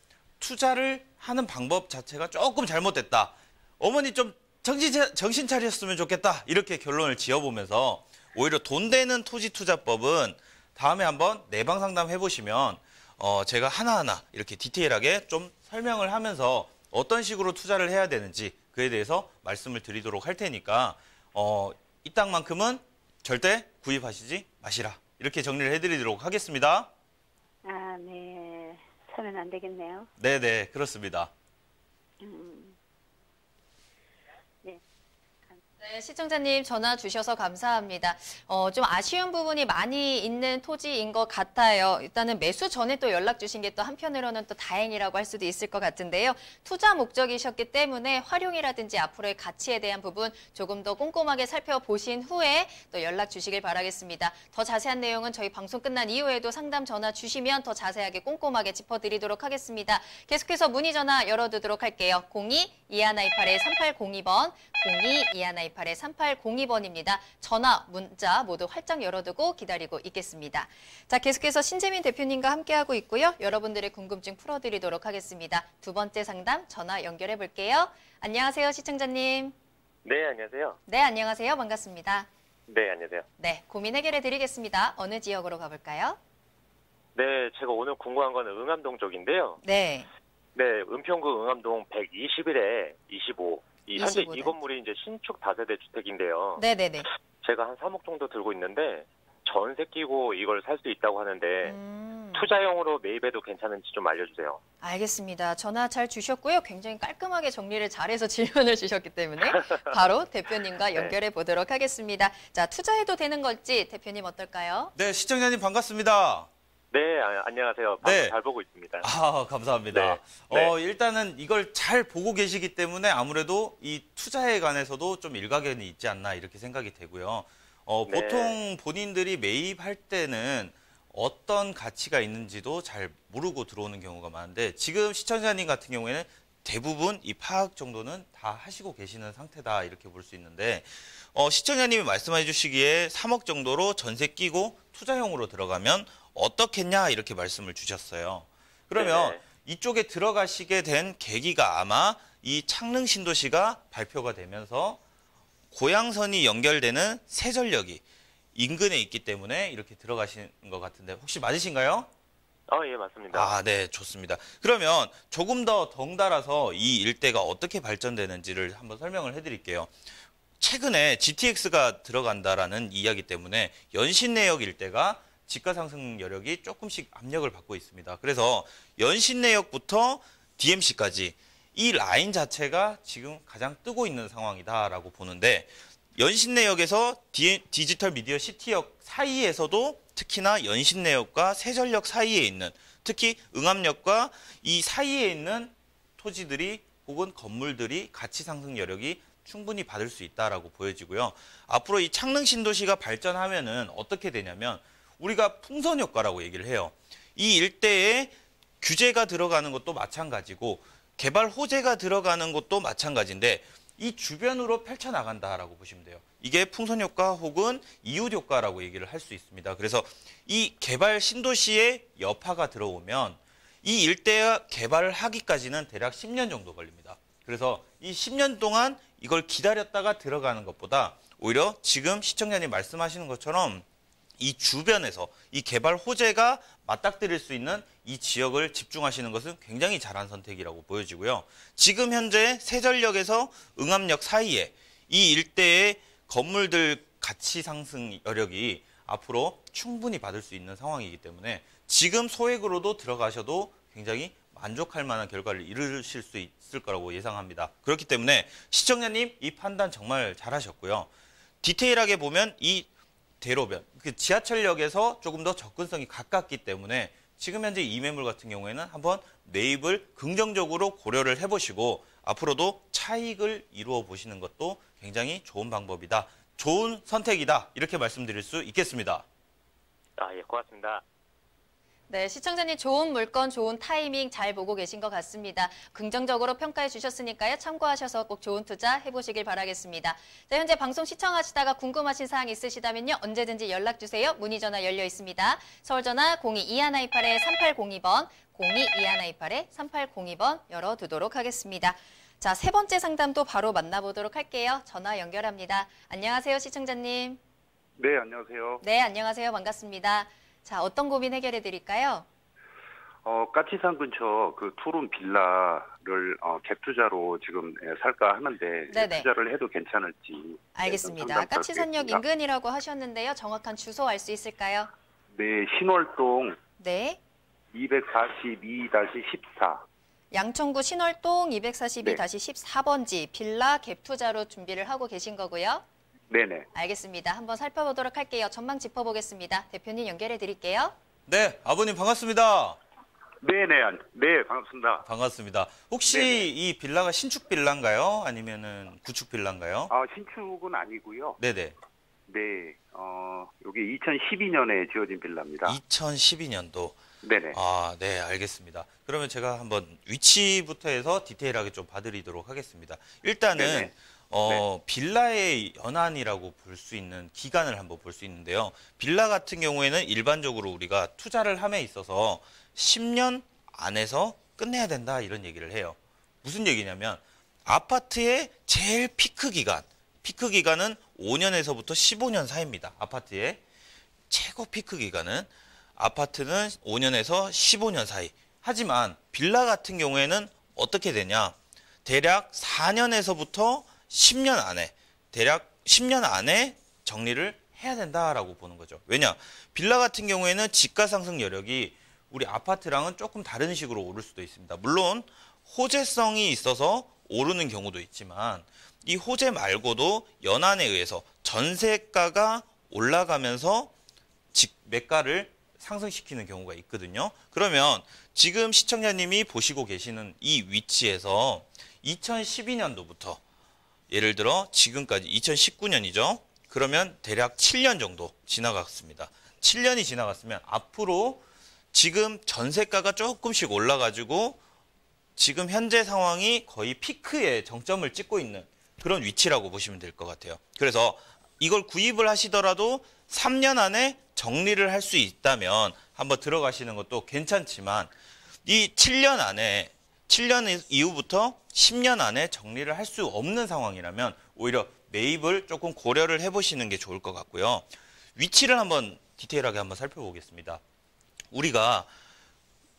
투자를 하는 방법 자체가 조금 잘못됐다. 어머니 좀 정신 차렸으면 좋겠다. 이렇게 결론을 지어보면서 오히려 돈 되는 토지 투자법은 다음에 한번 내방 상담 해보시면 제가 하나하나 이렇게 디테일하게 좀 설명을 하면서 어떤 식으로 투자를 해야 되는지 그에 대해서 말씀을 드리도록 할 테니까 이 땅만큼은 절대 구입하시지 마시라. 이렇게 정리를 해드리도록 하겠습니다. 아, 네. 사면 안 되겠네요. 네네, 그렇습니다. 네, 시청자님 전화 주셔서 감사합니다. 좀 아쉬운 부분이 많이 있는 토지인 것 같아요. 일단은 매수 전에 또 연락 주신 게 또 한편으로는 또 다행이라고 할 수도 있을 것 같은데요. 투자 목적이셨기 때문에 활용이라든지 앞으로의 가치에 대한 부분 조금 더 꼼꼼하게 살펴보신 후에 또 연락 주시길 바라겠습니다. 더 자세한 내용은 저희 방송 끝난 이후에도 상담 전화 주시면 더 자세하게 꼼꼼하게 짚어드리도록 하겠습니다. 계속해서 문의 전화 열어두도록 할게요. 02-2128-3802번, 02-2128-3802번입니다. 전화, 문자 모두 활짝 열어두고 기다리고 있겠습니다. 자, 계속해서 신재민 대표님과 함께하고 있고요. 여러분들의 궁금증 풀어드리도록 하겠습니다. 두 번째 상담 전화 연결해 볼게요. 안녕하세요, 시청자님. 네, 안녕하세요. 네, 안녕하세요. 반갑습니다. 네, 안녕하세요. 네, 고민 해결해 드리겠습니다. 어느 지역으로 가볼까요? 네, 제가 오늘 궁금한 거는 응암동 쪽인데요. 네. 네, 은평구 응암동 121에 25. 현재 25 네. 이 건물이 이제 신축 다세대 주택인데요. 네네네. 제가 한 3억 정도 들고 있는데 전세 끼고 이걸 살 수 있다고 하는데 투자용으로 매입해도 괜찮은지 좀 알려주세요. 알겠습니다. 전화 잘 주셨고요. 굉장히 깔끔하게 정리를 잘해서 질문을 주셨기 때문에 바로 대표님과 연결해 보도록 하겠습니다. 자, 투자해도 되는 걸지 대표님 어떨까요? 네, 시청자님 반갑습니다. 네, 안녕하세요. 방송 네. 잘 보고 있습니다. 아, 감사합니다. 네. 일단은 이걸 잘 보고 계시기 때문에 아무래도 이 투자에 관해서도 좀 일가견이 있지 않나 이렇게 생각이 되고요. 네. 보통 본인들이 매입할 때는 어떤 가치가 있는지도 잘 모르고 들어오는 경우가 많은데 지금 시청자님 같은 경우에는 대부분 이 파악 정도는 다 하시고 계시는 상태다 이렇게 볼 수 있는데 시청자님이 말씀해 주시기에 3억 정도로 전세 끼고 투자용으로 들어가면 어떻겠냐 이렇게 말씀을 주셨어요. 그러면 네네. 이쪽에 들어가시게 된 계기가 아마 이 창릉 신도시가 발표가 되면서 고양선이 연결되는 세전력이 인근에 있기 때문에 이렇게 들어가신 것 같은데 혹시 맞으신가요? 예, 맞습니다. 아, 네, 좋습니다. 그러면 조금 더 덩달아서 이 일대가 어떻게 발전되는지를 한번 설명을 해드릴게요. 최근에 GTX가 들어간다라는 이야기 때문에 연신내역 일대가 집가 상승 여력이 조금씩 압력을 받고 있습니다. 그래서 연신내역부터 DMC까지 이 라인 자체가 지금 가장 뜨고 있는 상황이다라고 보는데 연신내역에서 디지털 미디어 시티역 사이에서도 특히나 연신내역과 세전역 사이에 있는 특히 응암역과 이 사이에 있는 토지들이 혹은 건물들이 가치 상승 여력이 충분히 받을 수 있다라고 보여지고요. 앞으로 이 창릉 신도시가 발전하면은 어떻게 되냐면 우리가 풍선 효과라고 얘기를 해요. 이 일대에 규제가 들어가는 것도 마찬가지고 개발 호재가 들어가는 것도 마찬가지인데 이 주변으로 펼쳐나간다라고 보시면 돼요. 이게 풍선 효과 혹은 이웃 효과라고 얘기를 할 수 있습니다. 그래서 이 개발 신도시에 여파가 들어오면 이 일대에 개발을 하기까지는 대략 10년 정도 걸립니다. 그래서 이 10년 동안 이걸 기다렸다가 들어가는 것보다 오히려 지금 시청자님 말씀하시는 것처럼 이 주변에서 이 개발 호재가 맞닥뜨릴 수 있는 이 지역을 집중하시는 것은 굉장히 잘한 선택이라고 보여지고요. 지금 현재 세전역에서 응암역 사이에 이 일대의 건물들 가치 상승 여력이 앞으로 충분히 받을 수 있는 상황이기 때문에 지금 소액으로도 들어가셔도 굉장히 만족할 만한 결과를 이루실 수 있을 거라고 예상합니다. 그렇기 때문에 시청자님 이 판단 정말 잘하셨고요. 디테일하게 보면 이 대로변, 그 지하철역에서 조금 더 접근성이 가깝기 때문에 지금 현재 이 매물 같은 경우에는 한번 매입을 긍정적으로 고려를 해보시고 앞으로도 차익을 이루어 보시는 것도 굉장히 좋은 방법이다. 좋은 선택이다. 이렇게 말씀드릴 수 있겠습니다. 예, 고맙습니다. 네, 시청자님 좋은 물건, 좋은 타이밍 잘 보고 계신 것 같습니다. 긍정적으로 평가해 주셨으니까요. 참고하셔서 꼭 좋은 투자 해보시길 바라겠습니다. 자, 현재 방송 시청하시다가 궁금하신 사항 있으시다면요. 언제든지 연락 주세요. 문의 전화 열려 있습니다. 서울 전화 02-2128-3802번, 02-2128-3802번 열어두도록 하겠습니다. 자, 세 번째 상담도 바로 만나보도록 할게요. 전화 연결합니다. 안녕하세요, 시청자님. 네, 안녕하세요. 네, 안녕하세요. 반갑습니다. 자, 어떤 고민 해결해 드릴까요? 까치산 근처 그 투룸 빌라를 갭 투자로 지금 살까 하는데 네네. 투자를 해도 괜찮을지. 알겠습니다. 까치산역 인근이라고 하셨는데요. 정확한 주소 알 수 있을까요? 네, 신월동 네. 242-14. 양천구 신월동 242-14번지 빌라 갭 투자로 준비를 하고 계신 거고요. 네네. 알겠습니다. 한번 살펴보도록 할게요. 전망 짚어보겠습니다. 대표님 연결해 드릴게요. 네, 아버님 반갑습니다. 네네. 네, 반갑습니다. 반갑습니다. 혹시 네네. 이 빌라가 신축 빌라인가요? 아니면은 구축 빌라인가요? 신축은 아니고요. 네네. 네, 여기 2012년에 지어진 빌라입니다. 2012년도. 네네. 네, 알겠습니다. 그러면 제가 한번 위치부터 해서 디테일하게 좀 봐드리도록 하겠습니다. 일단은 네네. 빌라의 연한이라고 볼 수 있는 기간을 한번 볼 수 있는데요. 빌라 같은 경우에는 일반적으로 우리가 투자를 함에 있어서 10년 안에서 끝내야 된다 이런 얘기를 해요. 무슨 얘기냐면 아파트의 제일 피크 기간은 5년에서부터 15년 사이입니다. 아파트의 최고 피크 기간은 아파트는 5년에서 15년 사이. 하지만 빌라 같은 경우에는 어떻게 되냐? 대략 4년에서부터 10년 안에 대략 10년 안에 정리를 해야 된다라고 보는 거죠. 왜냐? 빌라 같은 경우에는 집가 상승 여력이 우리 아파트랑은 조금 다른 식으로 오를 수도 있습니다. 물론 호재성이 있어서 오르는 경우도 있지만 이 호재 말고도 연한에 의해서 전세가가 올라가면서 매가를 상승시키는 경우가 있거든요. 그러면 지금 시청자님이 보시고 계시는 이 위치에서 2012년도부터 예를 들어 지금까지 2019년이죠. 그러면 대략 7년 정도 지나갔습니다. 7년이 지나갔으면 앞으로 지금 전세가가 조금씩 올라가지고 지금 현재 상황이 거의 피크에 정점을 찍고 있는 그런 위치라고 보시면 될 것 같아요. 그래서 이걸 구입을 하시더라도 3년 안에 정리를 할 수 있다면 한번 들어가시는 것도 괜찮지만 이 7년 이후부터 10년 안에 정리를 할 수 없는 상황이라면 오히려 매입을 조금 고려를 해보시는 게 좋을 것 같고요. 위치를 한번 디테일하게 한번 살펴보겠습니다. 우리가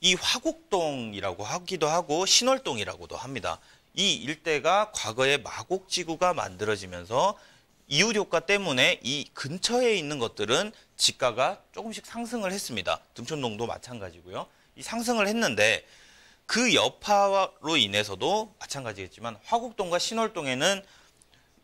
이 화곡동이라고 하기도 하고 신월동이라고도 합니다. 이 일대가 과거에 마곡지구가 만들어지면서 이웃 효과 때문에 이 근처에 있는 것들은 지가가 조금씩 상승을 했습니다. 등촌동도 마찬가지고요. 이 상승을 했는데 그 여파로 인해서도 마찬가지겠지만 화곡동과 신월동에는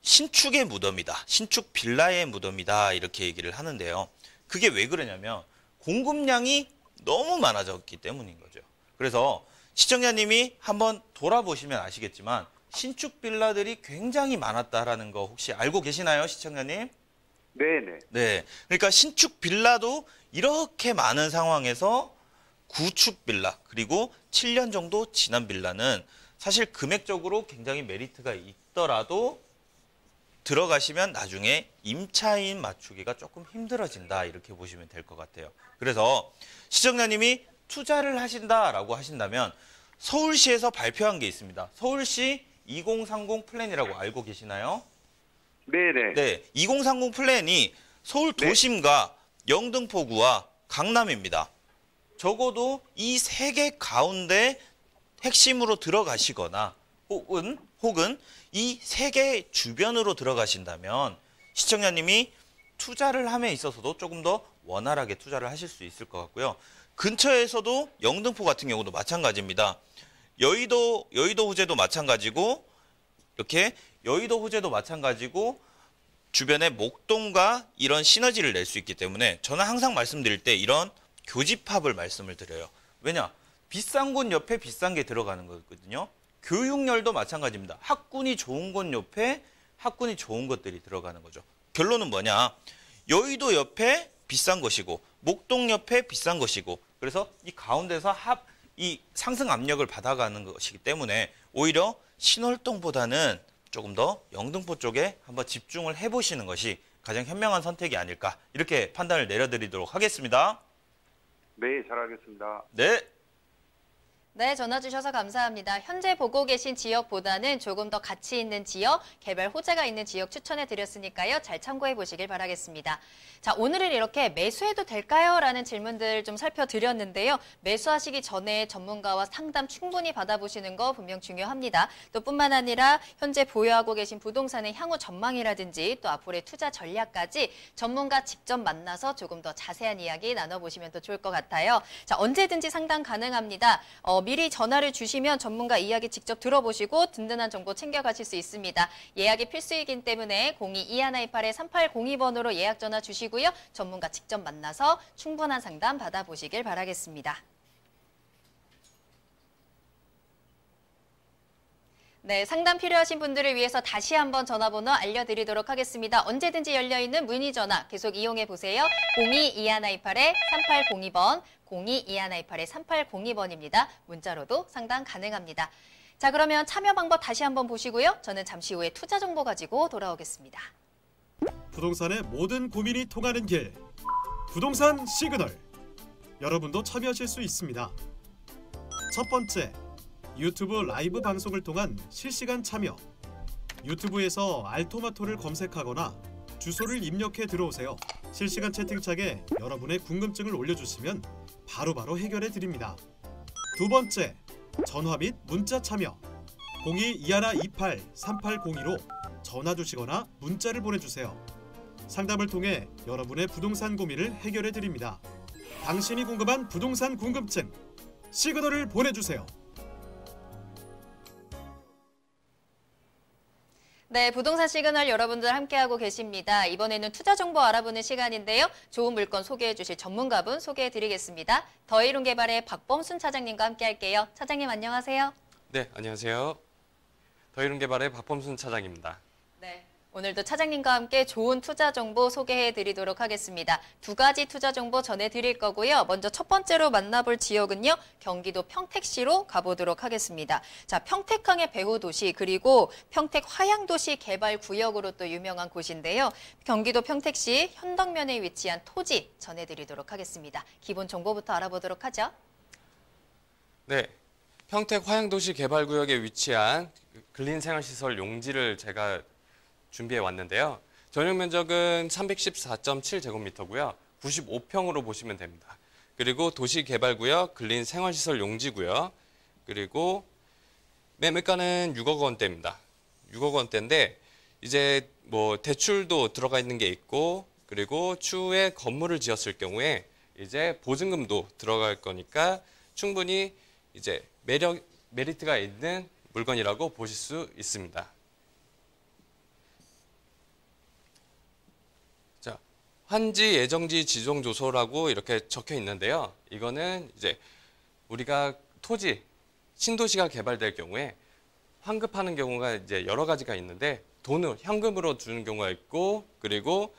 신축의 무덤이다. 신축 빌라의 무덤이다. 이렇게 얘기를 하는데요. 그게 왜 그러냐면 공급량이 너무 많아졌기 때문인 거죠. 그래서 시청자님이 한번 돌아보시면 아시겠지만 신축 빌라들이 굉장히 많았다라는 거 혹시 알고 계시나요, 시청자님? 네네. 네. 그러니까 신축 빌라도 이렇게 많은 상황에서 구축 빌라 그리고 7년 정도 지난 빌라는 사실 금액적으로 굉장히 메리트가 있더라도 들어가시면 나중에 임차인 맞추기가 조금 힘들어진다 이렇게 보시면 될 것 같아요. 그래서 시청자님이 투자를 하신다라고 하신다면 서울시에서 발표한 게 있습니다. 서울시 2030 플랜이라고 알고 계시나요? 네네. 네, 2030 플랜이 서울 도심과 영등포구와 강남입니다. 적어도 이 세 개 가운데 핵심으로 들어가시거나 혹은 이 세 개 주변으로 들어가신다면 시청자님이 투자를 함에 있어서도 조금 더 원활하게 투자를 하실 수 있을 것 같고요. 근처에서도 영등포 같은 경우도 마찬가지입니다. 여의도 호재도 마찬가지고 이렇게 여의도 호재도 마찬가지고 주변에 목동과 이런 시너지를 낼 수 있기 때문에 저는 항상 말씀드릴 때 이런 교집합을 말씀을 드려요. 왜냐? 비싼 곳 옆에 비싼 게 들어가는 거거든요. 교육열도 마찬가지입니다. 학군이 좋은 곳 옆에 학군이 좋은 것들이 들어가는 거죠. 결론은 뭐냐? 여의도 옆에 비싼 것이고 목동 옆에 비싼 것이고 그래서 이 가운데서 이 상승 압력을 받아가는 것이기 때문에 오히려 신월동보다는 조금 더 영등포 쪽에 한번 집중을 해보시는 것이 가장 현명한 선택이 아닐까 이렇게 판단을 내려드리도록 하겠습니다. 네, 잘하겠습니다. 네. 네, 전화 주셔서 감사합니다. 현재 보고 계신 지역보다는 조금 더 가치 있는 지역, 개발 호재가 있는 지역 추천해 드렸으니까요. 잘 참고해 보시길 바라겠습니다. 자, 오늘은 이렇게 매수해도 될까요? 라는 질문들 좀 살펴드렸는데요. 매수하시기 전에 전문가와 상담 충분히 받아보시는 거 분명 중요합니다. 또 뿐만 아니라 현재 보유하고 계신 부동산의 향후 전망이라든지 또 앞으로의 투자 전략까지 전문가 직접 만나서 조금 더 자세한 이야기 나눠보시면 더 좋을 것 같아요. 자, 언제든지 상담 가능합니다. 미리 전화를 주시면 전문가 이야기 직접 들어보시고 든든한 정보 챙겨가실 수 있습니다. 예약이 필수이기 때문에 02-2128-3802번으로 예약 전화 주시고요. 전문가 직접 만나서 충분한 상담 받아보시길 바라겠습니다. 네, 상담 필요하신 분들을 위해서 다시 한번 전화번호 알려드리도록 하겠습니다. 언제든지 열려있는 문의 전화 계속 이용해보세요. 02-2128-3802번, 02-2128-3802번입니다. 문자로도 상담 가능합니다. 자, 그러면 참여 방법 다시 한번 보시고요. 저는 잠시 후에 투자 정보 가지고 돌아오겠습니다. 부동산의 모든 고민이 통하는 길, 부동산 시그널. 여러분도 참여하실 수 있습니다. 첫 번째, 유튜브 라이브 방송을 통한 실시간 참여. 유튜브에서 알토마토를 검색하거나 주소를 입력해 들어오세요. 실시간 채팅창에 여러분의 궁금증을 올려주시면 바로바로 해결해 드립니다. 두 번째, 전화 및 문자 참여. 02-2128-3802로 전화 주시거나 문자를 보내주세요. 상담을 통해 여러분의 부동산 고민을 해결해 드립니다. 당신이 궁금한 부동산 궁금증, 시그널을 보내주세요. 네, 부동산 시그널 여러분들 함께하고 계십니다. 이번에는 투자 정보 알아보는 시간인데요. 좋은 물건 소개해 주실 전문가분 소개해 드리겠습니다. 더이룬개발의 박범순 차장님과 함께할게요. 차장님 안녕하세요. 네, 안녕하세요. 더이룬개발의 박범순 차장입니다. 네, 오늘도 차장님과 함께 좋은 투자 정보 소개해 드리도록 하겠습니다. 두 가지 투자 정보 전해드릴 거고요. 먼저 첫 번째로 만나볼 지역은요. 경기도 평택시로 가보도록 하겠습니다. 자, 평택항의 배후도시 그리고 평택 화양도시 개발구역으로 또 유명한 곳인데요. 경기도 평택시 현덕면에 위치한 토지 전해드리도록 하겠습니다. 기본 정보부터 알아보도록 하죠. 네, 평택 화양도시 개발구역에 위치한 근린생활시설 용지를 제가 준비해 왔는데요. 전용 면적은 314.7제곱미터고요. 95평으로 보시면 됩니다. 그리고 도시개발구역, 근린생활시설 용지고요. 그리고 매매가는 6억 원대입니다. 6억 원대인데 이제 뭐 대출도 들어가 있는 게 있고 그리고 추후에 건물을 지었을 경우에 이제 보증금도 들어갈 거니까 충분히 이제 메리트가 있는 물건이라고 보실 수 있습니다. 자, 환지 예정지 지정 조서라고 이렇게 적혀 있는데요. 이거는 이제 우리가 토지 신도시가 개발될 경우에 환급하는 경우가 이제 여러 가지가 있는데 돈을 현금으로 주는 경우가 있고 그리고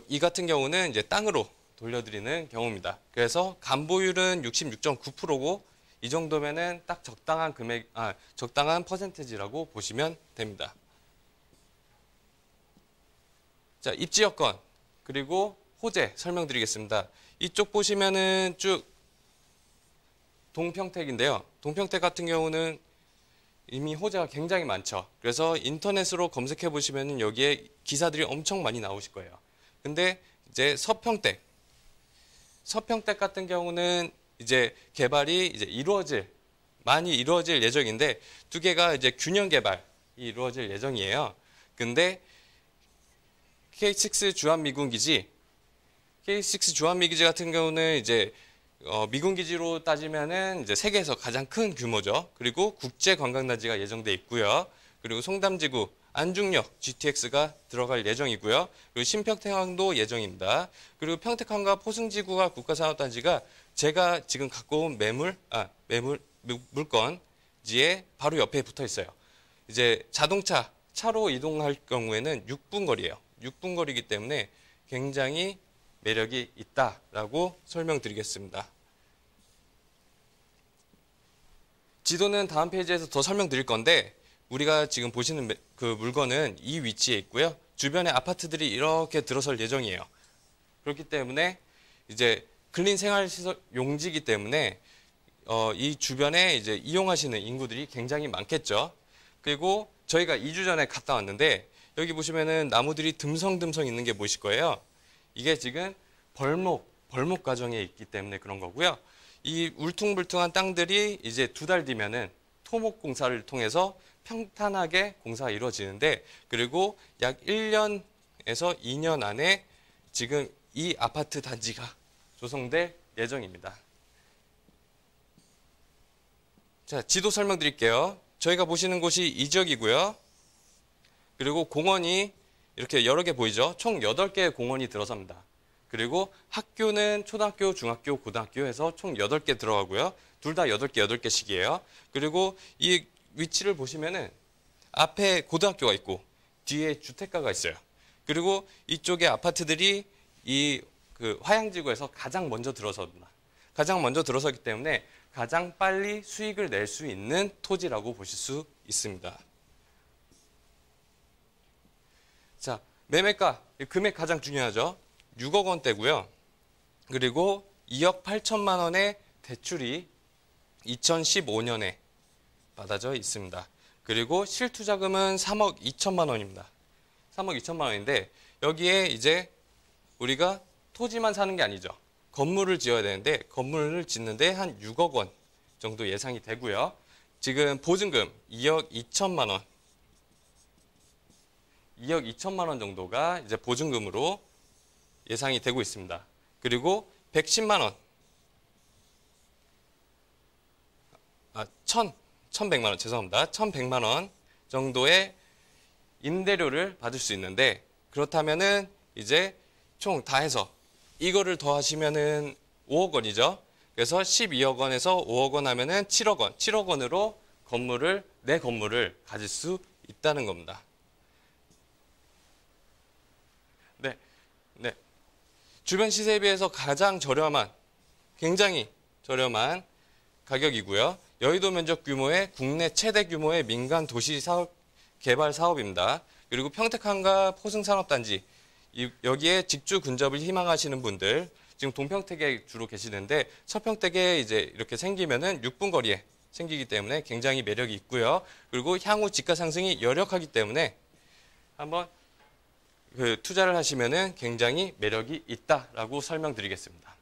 이 같은 경우는 이제 땅으로 돌려드리는 경우입니다. 그래서 간보율은 66.9%고 이 정도면은 딱 적당한 적당한 퍼센테지라고 보시면 됩니다. 자, 입지 여건 그리고 호재 설명드리겠습니다. 이쪽 보시면은 쭉 동평택인데요. 동평택 같은 경우는 이미 호재가 굉장히 많죠. 그래서 인터넷으로 검색해 보시면 여기에 기사들이 엄청 많이 나오실 거예요. 근데 이제 서평택 같은 경우는 이제 개발이 이제 많이 이루어질 예정인데 두 개가 이제 균형 개발이 이루어질 예정이에요. 근데 K6 주한미군기지 같은 경우는 이제 미군기지로 따지면은 이제 세계에서 가장 큰 규모죠. 그리고 국제관광단지가 예정돼 있고요. 그리고 송담지구, 안중역, GTX가 들어갈 예정이고요. 그리고 신평택항도 예정입니다. 그리고 평택항과 포승지구가 국가산업단지가 제가 지금 갖고 온 물건지에 바로 옆에 붙어 있어요. 이제 차로 이동할 경우에는 6분 거리예요. 6분 거리이기 때문에 굉장히 매력이 있다라고 설명드리겠습니다. 지도는 다음 페이지에서 더 설명드릴 건데 우리가 지금 보시는 그 물건은 이 위치에 있고요. 주변에 아파트들이 이렇게 들어설 예정이에요. 그렇기 때문에 이제 근린 생활시설 용지이기 때문에 이 주변에 이제 이용하시는 인구들이 굉장히 많겠죠. 그리고 저희가 2주 전에 갔다 왔는데 여기 보시면은 나무들이 듬성듬성 있는 게 보이실 거예요. 이게 지금 벌목 과정에 있기 때문에 그런 거고요. 이 울퉁불퉁한 땅들이 이제 2달 뒤면은 토목 공사를 통해서 평탄하게 공사가 이루어지는데 그리고 약 1년에서 2년 안에 지금 이 아파트 단지가 조성될 예정입니다. 자, 지도 설명드릴게요. 저희가 보시는 곳이 이 지역이고요. 그리고 공원이 이렇게 여러 개 보이죠? 총 8개의 공원이 들어섭니다. 그리고 학교는 초등학교, 중학교, 고등학교 해서 총 8개 들어가고요. 둘 다 8개씩이에요. 그리고 이 위치를 보시면은 앞에 고등학교가 있고 뒤에 주택가가 있어요. 그리고 이쪽에 아파트들이 이 화양지구에서 가장 먼저 들어섭니다. 가장 먼저 들어서기 때문에 가장 빨리 수익을 낼 수 있는 토지라고 보실 수 있습니다. 자, 매매가, 금액 가장 중요하죠. 6억 원대고요. 그리고 2억 8천만 원의 대출이 2015년에 받아져 있습니다. 그리고 실투자금은 3억 2천만 원입니다. 3억 2천만 원인데 여기에 이제 우리가 토지만 사는 게 아니죠. 건물을 지어야 되는데 건물을 짓는데 한 6억 원 정도 예상이 되고요. 지금 보증금 2억 2천만 원. 2억 2천만 원 정도가 이제 보증금으로 예상이 되고 있습니다. 그리고 110만 원. 1,100만 원, 죄송합니다. 1,100만 원 정도의 임대료를 받을 수 있는데 그렇다면은 이제 총 다 해서 이거를 더하시면은 5억 원이죠. 그래서 12억 원에서 5억 원 하면은 7억 원. 7억 원으로 내 건물을 가질 수 있다는 겁니다. 네. 주변 시세에 비해서 가장 굉장히 저렴한 가격이고요. 여의도 면적 규모의 국내 최대 규모의 민간 도시 개발 사업입니다. 그리고 평택항과 포승산업단지, 여기에 직주 근접을 희망하시는 분들, 지금 동평택에 주로 계시는데 서평택에 이제 이렇게 생기면은 6분 거리에 생기기 때문에 굉장히 매력이 있고요. 그리고 향후 집가 상승이 여력하기 때문에 한번 투자를 하시면은 굉장히 매력이 있다라고 설명드리겠습니다.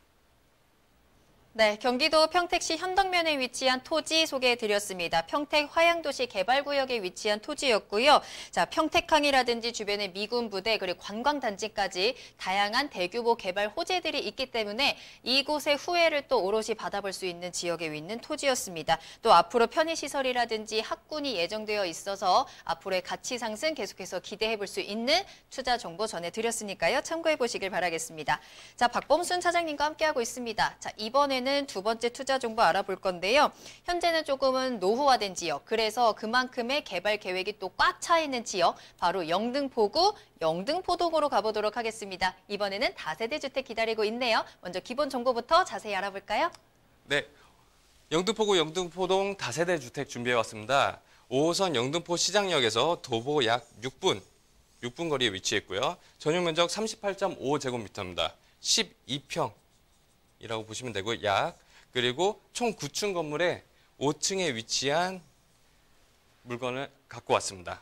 네, 경기도 평택시 현덕면에 위치한 토지 소개해드렸습니다. 평택 화양도시 개발구역에 위치한 토지였고요. 자, 평택항이라든지 주변의 미군 부대 그리고 관광단지까지 다양한 대규모 개발 호재들이 있기 때문에 이곳의 후회를 또 오롯이 받아볼 수 있는 지역에 있는 토지였습니다. 또 앞으로 편의시설이라든지 학군이 예정되어 있어서 앞으로의 가치 상승 계속해서 기대해볼 수 있는 투자 정보 전해드렸으니까요. 참고해보시길 바라겠습니다. 자, 박범순 차장님과 함께하고 있습니다. 자, 이번에는 두 번째 투자 정보 알아볼 건데요. 현재는 조금은 노후화된 지역, 그래서 그만큼의 개발 계획이 또 꽉 차 있는 지역, 바로 영등포구 영등포동으로 가보도록 하겠습니다. 이번에는 다세대 주택 기다리고 있네요. 먼저 기본 정보부터 자세히 알아볼까요? 네, 영등포구 영등포동 다세대 주택 준비해왔습니다. 5호선 영등포 시장역에서 도보 약 6분 거리에 위치했고요. 전용 면적 38.5제곱미터입니다. 12평이라고 보시면 되고요. 그리고 총 9층 건물에 5층에 위치한 물건을 갖고 왔습니다.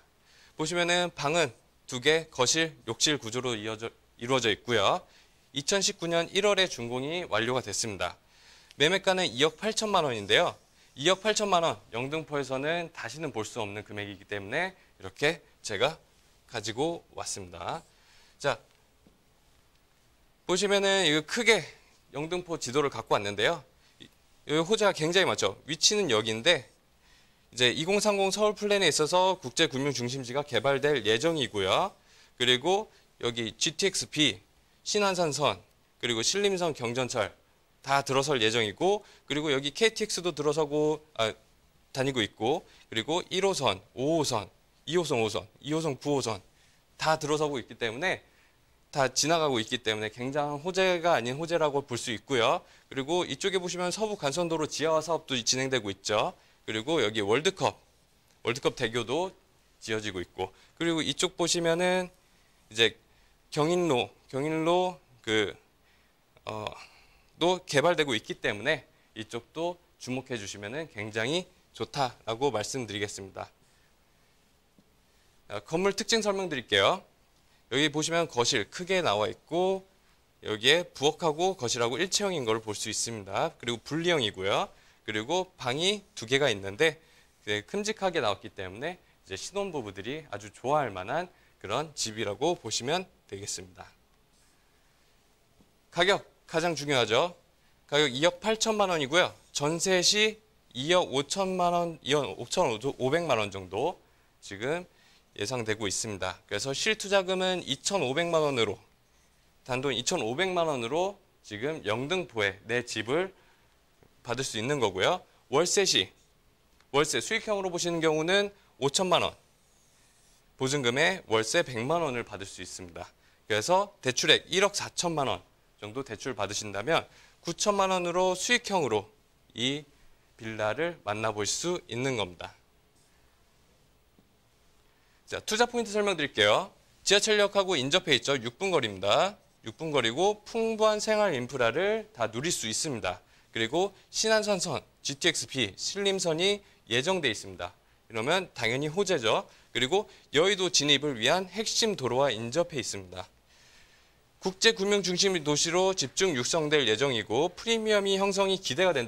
보시면은 방은 2개, 거실, 욕실 구조로 이루어져 있고요. 2019년 1월에 준공이 완료가 됐습니다. 매매가는 2억 8천만 원인데요. 2억 8천만 원, 영등포에서는 다시는 볼 수 없는 금액이기 때문에 이렇게 제가 가지고 왔습니다. 자, 보시면은 이거 크게 영등포 지도를 갖고 왔는데요. 여기 호재가 굉장히 많죠. 위치는 여기인데 이제 2030 서울 플랜에 있어서 국제 금융 중심지가 개발될 예정이고요. 그리고 여기 GTX-B, 신안산선, 그리고 신림선 경전철 다 들어설 예정이고, 그리고 여기 KTX도 들어서고 다니고 있고, 그리고 1호선, 5호선, 2호선, 5호선, 2호선, 9호선 다 들어서고 있기 때문에 다 지나가고 있기 때문에 굉장한 호재가 아닌 호재라고 볼 수 있고요. 그리고 이쪽에 보시면 서부 간선도로 지하화 사업도 진행되고 있죠. 그리고 여기 월드컵 대교도 지어지고 있고, 그리고 이쪽 보시면은 이제 경인로 도 개발되고 있기 때문에 이쪽도 주목해 주시면은 굉장히 좋다라고 말씀드리겠습니다. 건물 특징 설명드릴게요. 여기 보시면 거실 크게 나와 있고, 여기에 부엌하고 거실하고 일체형인 걸 볼 수 있습니다. 그리고 분리형이고요. 그리고 방이 2개가 있는데 큼직하게 나왔기 때문에 이제 신혼부부들이 아주 좋아할 만한 그런 집이라고 보시면 되겠습니다. 가격 가장 중요하죠. 가격 2억 8천만 원이고요. 전세 시 2억 5천만 원, 2억 5,500만 원 정도 지금 예상되고 있습니다. 그래서 실투자금은 2,500만 원으로, 단돈 2,500만 원으로 지금 영등포에 내 집을 받을 수 있는 거고요. 월세 수익형으로 보시는 경우는 5천만 원, 보증금에 월세 100만 원을 받을 수 있습니다. 그래서 대출액 1억 4천만 원 정도 대출 받으신다면 9천만 원으로 수익형으로 이 빌라를 만나볼 수 있는 겁니다. 자, 투자 포인트 설명드릴게요. 지하철역하고 인접해 있죠. 6분 거리입니다. 6분 거리고 풍부한 생활 인프라를 다 누릴 수 있습니다. 그리고 신안산선, GTX-B, 신림선이 예정돼 있습니다. 이러면 당연히 호재죠. 그리고 여의도 진입을 위한 핵심 도로와 인접해 있습니다. 국제금융중심 도시로 집중 육성될 예정이고 프리미엄 형성이 기대되고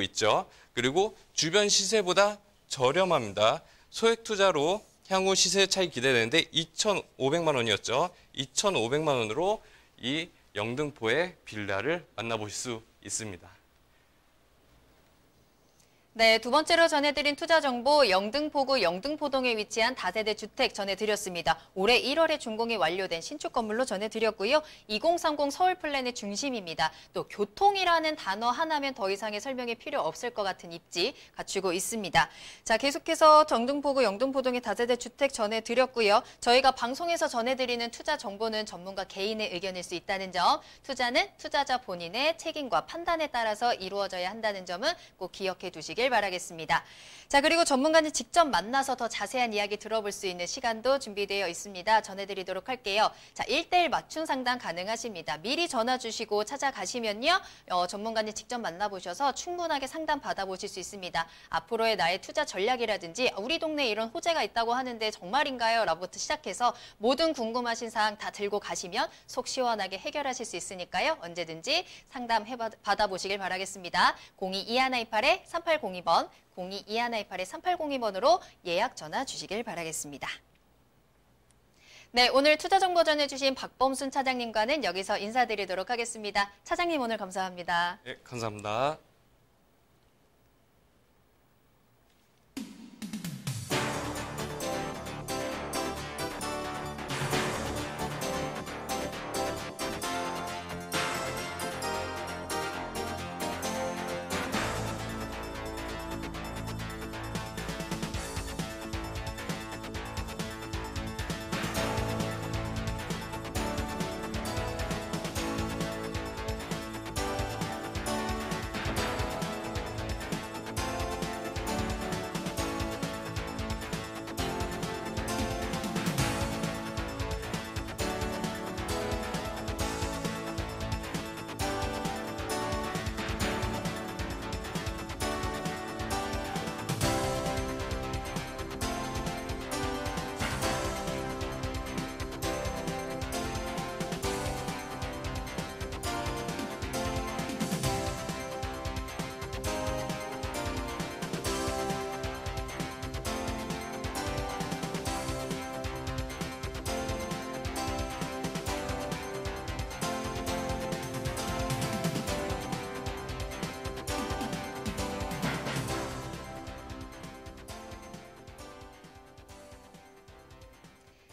있죠. 그리고 주변 시세보다 저렴합니다. 소액 투자로 향후 시세 차이 기대되는데 2,500만 원이었죠. 2,500만 원으로 이 영등포의 빌라를 만나보실 수 있습니다. 네, 두 번째로 전해드린 투자 정보 영등포구 영등포동에 위치한 다세대 주택 전해드렸습니다. 올해 1월에 준공이 완료된 신축 건물로 전해드렸고요. 2030 서울 플랜의 중심입니다. 또 교통이라는 단어 하나면 더 이상의 설명이 필요 없을 것 같은 입지 갖추고 있습니다. 자, 계속해서 영등포구 영등포동의 다세대 주택 전해드렸고요. 저희가 방송에서 전해드리는 투자 정보는 전문가 개인의 의견일 수 있다는 점, 투자는 투자자 본인의 책임과 판단에 따라서 이루어져야 한다는 점은 꼭 기억해 두시기 주시길 바라겠습니다. 자, 그리고 전문가님 직접 만나서 더 자세한 이야기 들어볼 수 있는 시간도 준비되어 있습니다. 전해드리도록 할게요. 자, 1:1 맞춤 상담 가능하십니다. 미리 전화 주시고 찾아가시면요. 전문가님 직접 만나보셔서 충분하게 상담 받아보실 수 있습니다. 앞으로의 나의 투자 전략이라든지 우리 동네에 이런 호재가 있다고 하는데 정말인가요? 라부터 시작해서 모든 궁금하신 사항 다 들고 가시면 속 시원하게 해결하실 수 있으니까요. 언제든지 상담 받아보시길 바라겠습니다. 022128-3802번 022128-3802번으로 예약 전화 주시길 바라겠습니다. 네, 오늘 투자 정보 전해주신 박범순 차장님과는 여기서 인사드리도록 하겠습니다. 차장님 오늘 감사합니다. 네, 감사합니다.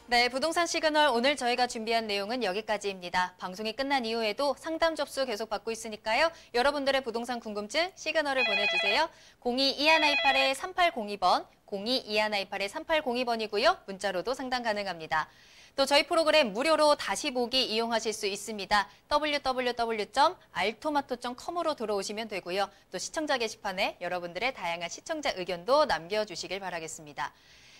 네, 부동산 시그널 오늘 저희가 준비한 내용은 여기까지입니다. 방송이 끝난 이후에도 상담 접수 계속 받고 있으니까요. 여러분들의 부동산 궁금증 시그널을 보내주세요. 022128-3802번, 022128-3802번이고요. 문자로도 상담 가능합니다. 또 저희 프로그램 무료로 다시 보기 이용하실 수 있습니다. www.altomato.com으로 들어오시면 되고요. 또 시청자 게시판에 여러분들의 다양한 시청자 의견도 남겨주시길 바라겠습니다.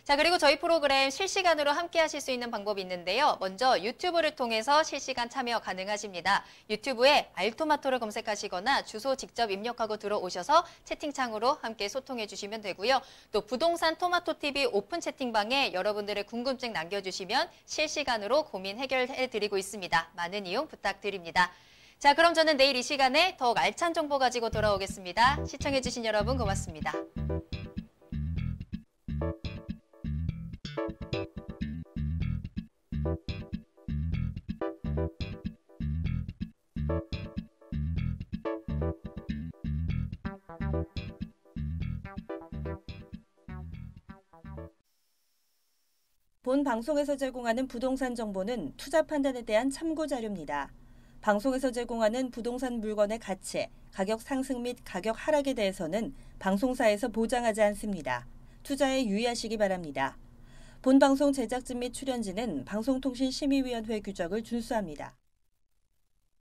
자, 그리고 저희 프로그램 실시간으로 함께 하실 수 있는 방법이 있는데요. 먼저 유튜브를 통해서 실시간 참여 가능하십니다. 유튜브에 알토마토를 검색하시거나 주소 직접 입력하고 들어오셔서 채팅창으로 함께 소통해 주시면 되고요. 또 부동산 토마토TV 오픈 채팅방에 여러분들의 궁금증 남겨주시면 실시간으로 고민 해결해 드리고 있습니다. 많은 이용 부탁드립니다. 자, 그럼 저는 내일 이 시간에 더욱 알찬 정보 가지고 돌아오겠습니다. 시청해 주신 여러분 고맙습니다. 본 방송에서 제공하는 부동산 정보는 투자 판단에 대한 참고 자료입니다. 방송에서 제공하는 부동산 물건의 가치, 가격 상승 및 가격 하락에 대해서는 방송사에서 보장하지 않습니다. 투자에 유의하시기 바랍니다. 본 방송 제작진 및 출연진은 방송통신심의위원회 규정을 준수합니다.